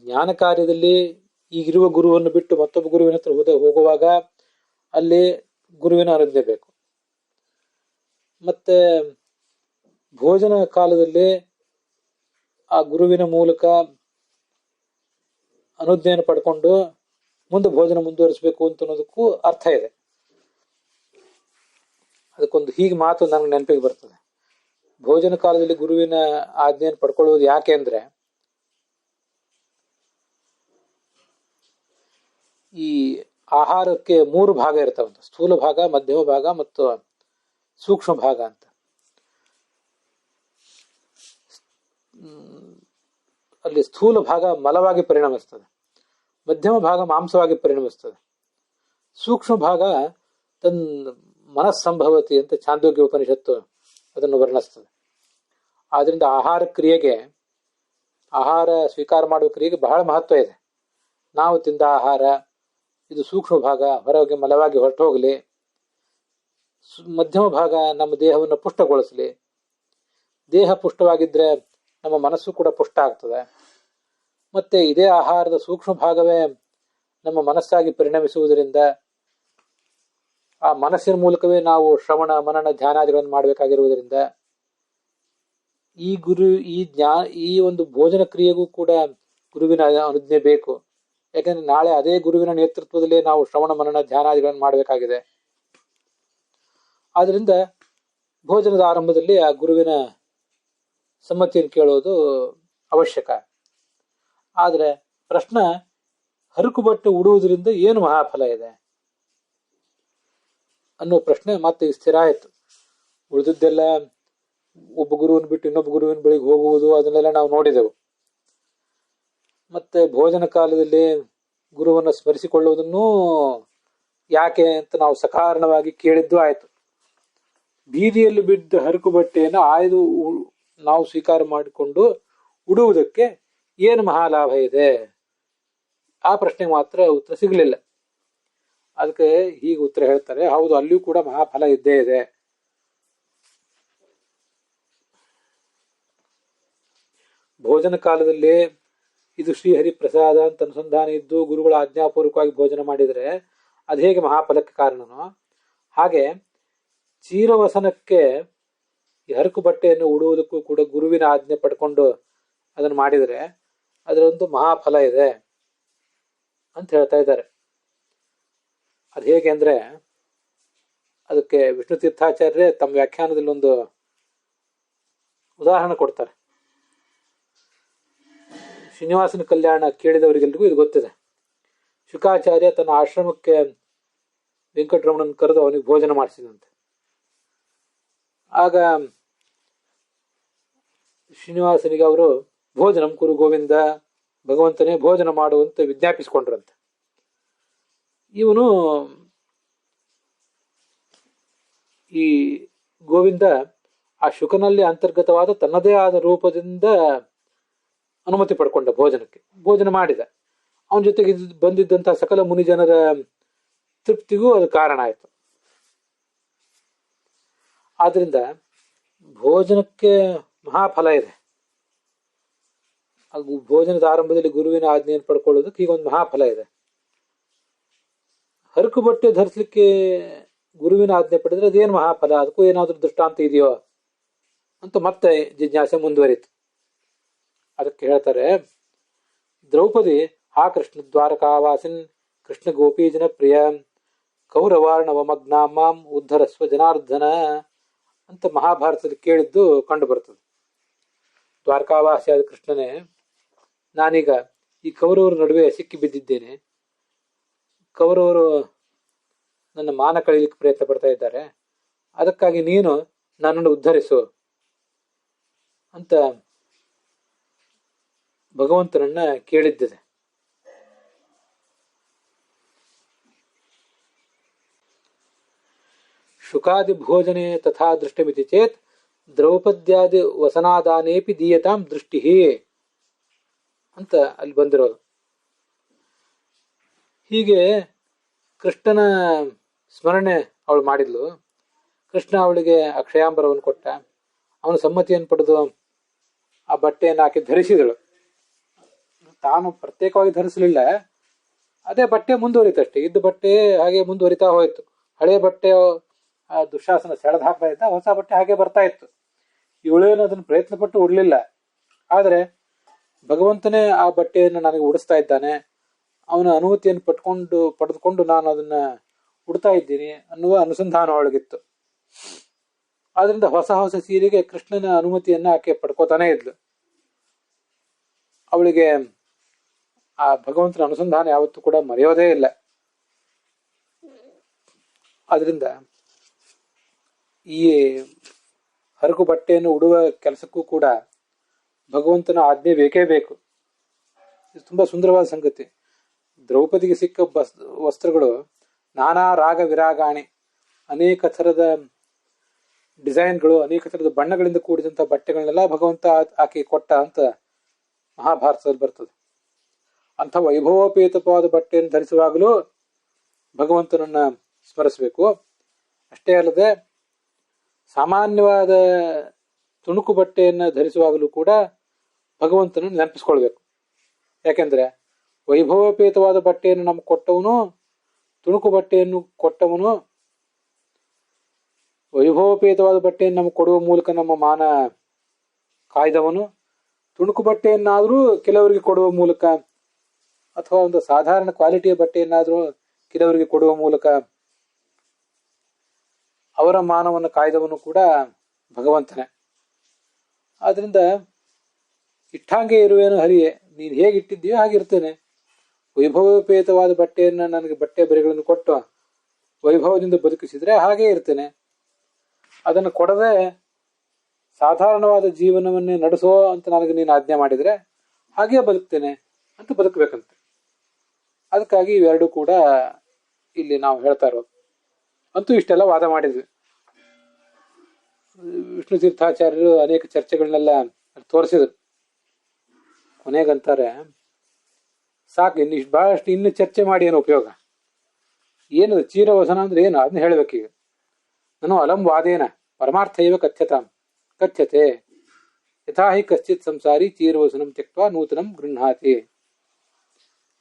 ಜ್ಞಾನ ಕಾರ್ಯದಲ್ಲಿ ಈಗಿರುವ ಗುರುವನ್ನು ಬಿಟ್ಟು ಮತ್ತೊಬ್ಬ ಗುರುವಿನ ಹತ್ರ ಹೋಗುವಾಗ ಅಲ್ಲಿ ಗುರುವಿನ ಅನುಜ್ಞೆ ಬೇಕು. ಮತ್ತೆ ಭೋಜನ ಕಾಲದಲ್ಲಿ ಆ ಗುರುವಿನ ಮೂಲಕ ಅನುಜ್ಞೆಯನ್ನು ಪಡ್ಕೊಂಡು ಮುಂದೆ ಭೋಜನ ಮುಂದುವರಿಸಬೇಕು ಅಂತ ಅನ್ನೋದಕ್ಕೂ ಅರ್ಥ ಇದೆ. ಅದಕ್ಕೊಂದು ಹೀಗೆ ಮಾತು ನನಗೆ ನೆನಪಿಗೆ ಬರ್ತದೆ. ಭೋಜನ ಕಾಲದಲ್ಲಿ ಗುರುವಿನ ಆಜ್ಞೆಯನ್ನು ಪಡ್ಕೊಳ್ಳುವುದು ಯಾಕೆ ಅಂದ್ರೆ, ಈ ಆಹಾರಕ್ಕೆ 3 ಭಾಗ ಇರ್ತಾವಂತ, ಸ್ಥೂಲ ಭಾಗ, ಮಧ್ಯಮ ಭಾಗ ಮತ್ತು ಸೂಕ್ಷ್ಮ ಭಾಗ ಅಂತ. ಅಲ್ಲಿ ಸ್ಥೂಲ ಭಾಗ ಮಲವಾಗಿ ಪರಿಣಮಿಸ್ತದೆ, ಮಧ್ಯಮ ಭಾಗ ಮಾಂಸವಾಗಿ ಪರಿಣಮಿಸ್ತದೆ, ಸೂಕ್ಷ್ಮ ಭಾಗ ಮನಸ್ಸಂಭವತಿ ಅಂತ ಛಾಂದೋಗ್ಯ ಉಪನಿಷತ್ತು ಅದನ್ನು ವರ್ಣಿಸ್ತದೆ. ಆದ್ರಿಂದ ಆಹಾರ ಸ್ವೀಕಾರ ಮಾಡುವ ಕ್ರಿಯೆಗೆ ಬಹಳ ಮಹತ್ವ ಇದೆ. ನಾವು ತಿಂದ ಆಹಾರ ಇದು ಸೂಕ್ಷ್ಮ ಭಾಗ ಹೊರಗೆ ಮಲವಾಗಿ ಹೊರಟು ಹೋಗಲಿ, ಮಧ್ಯಮ ಭಾಗ ನಮ್ಮ ದೇಹವನ್ನು ಪುಷ್ಟಗೊಳಿಸಲಿ. ದೇಹ ಪುಷ್ಟವಾಗಿದ್ರೆ ನಮ್ಮ ಮನಸ್ಸು ಕೂಡ ಪುಷ್ಟ ಆಗ್ತದೆ. ಮತ್ತೆ ಇದೇ ಆಹಾರದ ಸೂಕ್ಷ್ಮ ಭಾಗವೇ ನಮ್ಮ ಮನಸ್ಸಾಗಿ ಪರಿಣಮಿಸುವುದರಿಂದ ಆ ಮನಸ್ಸಿನ ಮೂಲಕವೇ ನಾವು ಶ್ರವಣ ಮನನ ಧ್ಯಾನಾದಿಗಳನ್ನು ಮಾಡಬೇಕಾಗಿರುವುದರಿಂದ ಈ ಒಂದು ಭೋಜನ ಕ್ರಿಯೆಗೂ ಕೂಡ ಗುರುವಿನ ಅನುಜ್ಞೆ ಬೇಕು. ಯಾಕಂದ್ರೆ ನಾಳೆ ಅದೇ ಗುರುವಿನ ನೇತೃತ್ವದಲ್ಲೇ ನಾವು ಶ್ರವಣ ಮನನ ಧ್ಯಾನಾದಿಗಳನ್ನು ಮಾಡಬೇಕಾಗಿದೆ. ಆದ್ರಿಂದ ಭೋಜನದ ಆರಂಭದಲ್ಲಿ ಆ ಗುರುವಿನ ಸಮ್ಮತಿಯನ್ನು ಕೇಳೋದು ಅವಶ್ಯಕ. ಆದರೆ ಪ್ರಶ್ನೆ, ಹರಕು ಬಟ್ಟೆ ಉಡುವುದರಿಂದ ಏನು ಮಹಾಫಲ ಇದೆ ಅನ್ನೋ ಪ್ರಶ್ನೆ ಮತ್ತೆ ಸ್ಥಿರ ಆಯಿತು. ಉಳಿದದ್ದೆಲ್ಲ ಒಬ್ಬ ಗುರುವಿನ ಬಿಟ್ಟು ಇನ್ನೊಬ್ಬ ಗುರುವಿನ ಬಳಿಗೆ ಹೋಗುವುದು ಅದನ್ನೆಲ್ಲ ನಾವು ನೋಡಿದೆವು. ಮತ್ತೆ ಭೋಜನ ಕಾಲದಲ್ಲಿ ಗುರುವನ್ನು ಸ್ಮರಿಸಿಕೊಳ್ಳುವುದನ್ನು ಯಾಕೆ ಅಂತ ನಾವು ಸಕಾರಣವಾಗಿ ಕೇಳಿದ್ದು ಆಯಿತು. ಬೀದಿಯಲ್ಲಿ ಬಿದ್ದ ಹರಕು ಬಟ್ಟೆಯನ್ನು ಆಯ್ದು ನಾವು ಸ್ವೀಕಾರ ಮಾಡಿಕೊಂಡು ಉಡುವುದಕ್ಕೆ ಏನು ಮಹಾಲಾಭ ಇದೆ? ಆ ಪ್ರಶ್ನೆಗೆ ಮಾತ್ರ ಉತ್ತರ ಸಿಗಲಿಲ್ಲ. ಅದಕ್ಕೆ ಹೀಗೆ ಉತ್ತರ ಹೇಳ್ತಾರೆ, ಹೌದು, ಅಲ್ಲಿಯೂ ಕೂಡ ಮಹಾಫಲ ಇದ್ದೇ ಇದೆ. ಭೋಜನ ಕಾಲದಲ್ಲಿ ಇದು ಶ್ರೀಹರಿ ಪ್ರಸಾದ ಅಂತ ಅನುಸಂಧಾನ ಇದ್ದು ಗುರುಗಳ ಆಜ್ಞಾಪೂರ್ವಕವಾಗಿ ಭೋಜನ ಮಾಡಿದರೆ ಅದು ಹೇಗೆ ಮಹಾಫಲಕ್ಕೆ ಕಾರಣನೋ ಹಾಗೆ ಚೀರವಸನಕ್ಕೆ ಹರಕು ಬಟ್ಟೆಯನ್ನು ಉಡುವುದಕ್ಕೂ ಕೂಡ ಗುರುವಿನ ಆಜ್ಞೆ ಪಡ್ಕೊಂಡು ಅದನ್ನು ಮಾಡಿದರೆ ಅದರೊಂದು ಮಹಾಫಲ ಇದೆ ಅಂತ ಹೇಳ್ತಾ ಇದ್ದಾರೆ. ಅದು ಹೇಗೆ ಅಂದ್ರೆ, ಅದಕ್ಕೆ ವಿಷ್ಣು ತೀರ್ಥಾಚಾರ್ಯ ತಮ್ಮ ವ್ಯಾಖ್ಯಾನದಲ್ಲಿ ಒಂದು ಉದಾಹರಣೆ ಕೊಡ್ತಾರೆ. ಶ್ರೀನಿವಾಸನ ಕಲ್ಯಾಣ ಕೇಳಿದವರಿಗೆಲ್ರಿಗೂ ಇದು ಗೊತ್ತಿದೆ. ಶುಕಾಚಾರ್ಯ ತನ್ನ ಆಶ್ರಮಕ್ಕೆ ವೆಂಕಟರಮಣನ ಕರೆದು ಅವನಿಗೆ ಭೋಜನ ಮಾಡಿಸಿದಂತೆ. ಆಗ ಶ್ರೀನಿವಾಸನಿಗೆ ಅವರು ಭೋಜನಂ ಕುರು ಗೋವಿಂದ, ಭಗವಂತನೇ ಭೋಜನ ಮಾಡುವಂತೆ ವಿಜ್ಞಾಪಿಸಿಕೊಂಡ್ರಂತೆ. ಇವನು ಈ ಗೋವಿಂದ ಆ ಶುಕನಲ್ಲಿ ಅಂತರ್ಗತವಾದ ತನ್ನದೇ ಆದ ರೂಪದಿಂದ ಅನುಮತಿ ಪಡ್ಕೊಂಡ ಭೋಜನಕ್ಕೆ. ಭೋಜನ ಮಾಡಿದ. ಅವನ ಜೊತೆಗೆ ಬಂದಿದ್ದಂತಹ ಸಕಲ ಮುನಿಜನರ ತೃಪ್ತಿಗೂ ಅದು ಕಾರಣ ಆಯಿತು. ಆದ್ರಿಂದ ಭೋಜನಕ್ಕೆ ಮಹಾಫಲ ಇದೆ. ಹಾಗೂ ಭೋಜನದ ಆರಂಭದಲ್ಲಿ ಗುರುವಿನ ಆಜ್ಞೆಯನ್ನು ಪಡ್ಕೊಳ್ಳೋದಕ್ಕೆ ಹೀಗೊಂದು ಮಹಾಫಲ ಇದೆ. ಹರಕು ಬಟ್ಟೆ ಧರಿಸಲಿಕ್ಕೆ ಗುರುವಿನ ಆಜ್ಞೆ ಪಡೆದ್ರೆ ಅದೇನು ಮಹಾಫಲ? ಅದಕ್ಕೂ ಏನಾದ್ರೂ ದೃಷ್ಟಾಂತ ಇದೆಯೋ ಅಂತ ಮತ್ತೆ ಜಿಜ್ಞಾಸೆ ಮುಂದುವರಿತು. ಅದಕ್ಕೆ ಹೇಳ್ತಾರೆ, ದ್ರೌಪದಿ ಹಾ ಕೃಷ್ಣ ದ್ವಾರಕಾವಾಸಿನ್ ಕೃಷ್ಣ ಗೋಪೀಜನ ಪ್ರಿಯ ಕೌರವಾರ್ಣವಮಗ್ನ ಮಾಂ ಉದ್ಧರಸ್ವ ಜನಾರ್ದನ ಅಂತ ಮಹಾಭಾರತದಲ್ಲಿ ಕೇಳಿದ್ದು ಕಂಡು ಬರ್ತದೆ. ದ್ವಾರಕಾವಾಸಿಯಾದ ಕೃಷ್ಣನೇ, ನಾನೀಗ ಈ ಕೌರವರ ನಡುವೆ ಸಿಕ್ಕಿ ಬಿದ್ದಿದ್ದೇನೆ. ಕೌರವರು ನನ್ನ ಮಾನ ಕಳೀಲಿಕ್ಕೆ ಪ್ರಯತ್ನ ಪಡ್ತಾ ಇದ್ದಾರೆ. ಅದಕ್ಕಾಗಿ ನೀನು ನನ್ನನ್ನು ಉದ್ಧರಿಸು ಅಂತ ಭಗವಂತನನ್ನ ಕೇಳಿದ್ದಿದೆ. ಶುಕಾದಿ ಭೋಜನೆ ತಥಾ ದೃಷ್ಟಮಿತಿ ಚೇತ್ ದ್ರೌಪದ್ಯಾದಿ ವಸನಾದಾನೇಪಿ ದೀಯತಾಂ ದೃಷ್ಟಿ ಅಂತ ಅಲ್ಲಿ ಬಂದಿರೋದು. ಹೀಗೆ ಕೃಷ್ಣನ ಸ್ಮರಣೆ ಅವಳು ಮಾಡಿದ್ಲು. ಕೃಷ್ಣ ಅವಳಿಗೆ ಅಕ್ಷಯಾಂಬರವನ್ನು ಕೊಟ್ಟ. ಅವನ ಸಮ್ಮತಿಯನ್ನು ಪಡೆದು ಆ ಬಟ್ಟೆಯನ್ನು ಆಕೆ ಧರಿಸಿದಳು. ತಾನು ಪ್ರತ್ಯೇಕವಾಗಿ ಧರಿಸಲಿಲ್ಲ. ಅದೇ ಬಟ್ಟೆ ಮುಂದುವರಿತಷ್ಟೇ. ಇದ್ದ ಬಟ್ಟೆ ಹಾಗೆ ಮುಂದುವರಿತಾ ಹೋಯಿತು. ಹಳೆ ಬಟ್ಟೆ ದುಶಾಸನ ಸೆಳೆದು ಹಾಕ್ತಾ ಇದ್ದ, ಹೊಸ ಬಟ್ಟೆ ಹಾಗೆ ಬರ್ತಾ ಇತ್ತು. ಇವಳೇನು ಅದನ್ನು ಪ್ರಯತ್ನ ಪಟ್ಟು ಉಡ್ಲಿಲ್ಲ. ಆದರೆ ಭಗವಂತನೇ ಆ ಬಟ್ಟೆಯನ್ನು ನನಗೆ ಉಡಿಸ್ತಾ ಇದ್ದಾನೆ, ಅವನ ಅನುಮತಿಯನ್ನು ಪಡೆದುಕೊಂಡು ನಾನು ಅದನ್ನ ಉಡ್ತಾ ಇದ್ದೀನಿ ಅನ್ನುವ ಅನುಸಂಧಾನ ಅವಳಿಗಿತ್ತು. ಆದ್ರಿಂದ ಹೊಸ ಹೊಸ ಸೀರೆಗೆ ಕೃಷ್ಣನ ಅನುಮತಿಯನ್ನ ಆಕೆ ಪಡ್ಕೋತಾನೆ ಇದ್ಲು. ಅವಳಿಗೆ ಆ ಭಗವಂತನ ಅನುಸಂಧಾನ ಯಾವತ್ತೂ ಕೂಡ ಮರೆಯೋದೇ ಇಲ್ಲ. ಆದ್ರಿಂದ ಈ ಹರಕು ಬಟ್ಟೆಯನ್ನು ಉಡುವ ಕೆಲಸಕ್ಕೂ ಕೂಡ ಭಗವಂತನ ಆಜ್ಞೆ ಬೇಕೇ ಬೇಕು. ಇದು ತುಂಬಾ ಸುಂದರವಾದ ಸಂಗತಿ. ದ್ರೌಪದಿಗೆ ಸಿಕ್ಕ ವಸ್ತ್ರಗಳು ನಾನಾ ರಾಗ ವಿರಾಗಾಣಿ, ಅನೇಕ ಥರದ ಡಿಸೈನ್ಗಳು, ಅನೇಕ ಥರದ ಬಣ್ಣಗಳಿಂದ ಕೂಡಿದಂಥ ಬಟ್ಟೆಗಳನ್ನೆಲ್ಲ ಭಗವಂತ ಆಕೆ ಕೊಟ್ಟ ಅಂತ ಮಹಾಭಾರತದಲ್ಲಿ ಬರ್ತದೆ. ಅಂಥ ವೈಭವೋಪೇತವಾದ ಬಟ್ಟೆಯನ್ನು ಧರಿಸುವಾಗಲೂ ಭಗವಂತನನ್ನ ಸ್ಮರಿಸಬೇಕು. ಅಷ್ಟೇ ಅಲ್ಲದೆ ಸಾಮಾನ್ಯವಾದ ತುಣುಕು ಬಟ್ಟೆಯನ್ನು ಧರಿಸುವಾಗಲೂ ಕೂಡ ಭಗವಂತನನ್ನು ನೆನಪಿಸ್ಕೊಳ್ಬೇಕು. ಯಾಕೆಂದ್ರೆ ವೈಭವೋಪೇತವಾದ ಬಟ್ಟೆಯನ್ನು ನಮ್ಗೆ ಕೊಟ್ಟವನು, ತುಣುಕು ಬಟ್ಟೆಯನ್ನು ಕೊಟ್ಟವನು, ವೈಭವೋಪೇತವಾದ ಬಟ್ಟೆಯನ್ನು ನಮ್ಗೆ ಕೊಡುವ ಮೂಲಕ ನಮ್ಮ ಮಾನ ಕಾಯ್ದವನು, ತುಣುಕು ಬಟ್ಟೆಯನ್ನಾದರೂ ಕೆಲವರಿಗೆ ಕೊಡುವ ಮೂಲಕ ಅಥವಾ ಒಂದು ಸಾಧಾರಣ ಕ್ವಾಲಿಟಿಯ ಬಟ್ಟೆಯನ್ನಾದರೂ ಕೆಲವರಿಗೆ ಕೊಡುವ ಮೂಲಕ ಅವರ ಮಾನವನ್ನು ಕಾಯ್ದವನು ಕೂಡ ಭಗವಂತನೇ. ಆದ್ರಿಂದ ಇಟ್ಟಾಂಗೆ ಇರುವೇನು ಹರಿಯೇ, ನೀನು ಹೇಗಿಟ್ಟಿದ್ದೀಯೋ ಹಾಗಿರ್ತೇನೆ. ವೈಭವೋಪೇತವಾದ ಬಟ್ಟೆಯನ್ನು ನನಗೆ ಬಟ್ಟೆ ಬರೆಗಳನ್ನು ಕೊಟ್ಟು ವೈಭವದಿಂದ ಬದುಕಿಸಿದ್ರೆ ಹಾಗೇ ಇರ್ತೇನೆ. ಅದನ್ನು ಕೊಡದೆ ಸಾಧಾರಣವಾದ ಜೀವನವನ್ನೇ ನಡೆಸೋ ಅಂತ ನನಗೆ ನೀನು ಆಜ್ಞೆ ಮಾಡಿದರೆ ಹಾಗೇ ಬದುಕ್ತೇನೆ ಅಂತ ಬದುಕಬೇಕಂತೆ. ಅದಕ್ಕಾಗಿ ಇವೆರಡೂ ಕೂಡ ಇಲ್ಲಿ ನಾವು ಹೇಳ್ತಾ ಇರೋದು. ಅಂತೂ ಇಷ್ಟೆಲ್ಲ ವಾದ ಮಾಡಿದ್ವಿ. ವಿಷ್ಣು ತೀರ್ಥಾಚಾರ್ಯರು ಅನೇಕ ಚರ್ಚೆಗಳನ್ನೆಲ್ಲ ತೋರಿಸಿದ್ರು. ಕೊನೆಗಂತಾರೆ, ಸಾಕು ಇನ್ನಿಷ್ಟು ಬಹಳಷ್ಟು ಇನ್ನು ಚರ್ಚೆ ಮಾಡಿ ಏನು ಉಪಯೋಗ, ಏನದು ಚೀರವಸನ ಅಂದ್ರೆ ಏನು ಅದನ್ನ ಹೇಳ್ಬೇಕೀಗ. ನಾನು ಅಲಂ ವಾದೇನ ಪರಮಾರ್ಥ ಇವ ಕಥ್ಯತೆ ಯಥಾ ಹಿ ಕಶ್ಚಿತ್ ಸಂಸಾರಿ ಚೀರವಸನಂ ತ್ಯಕ್ವಾ ನೂತನಂ ಗೃಹಾತಿ.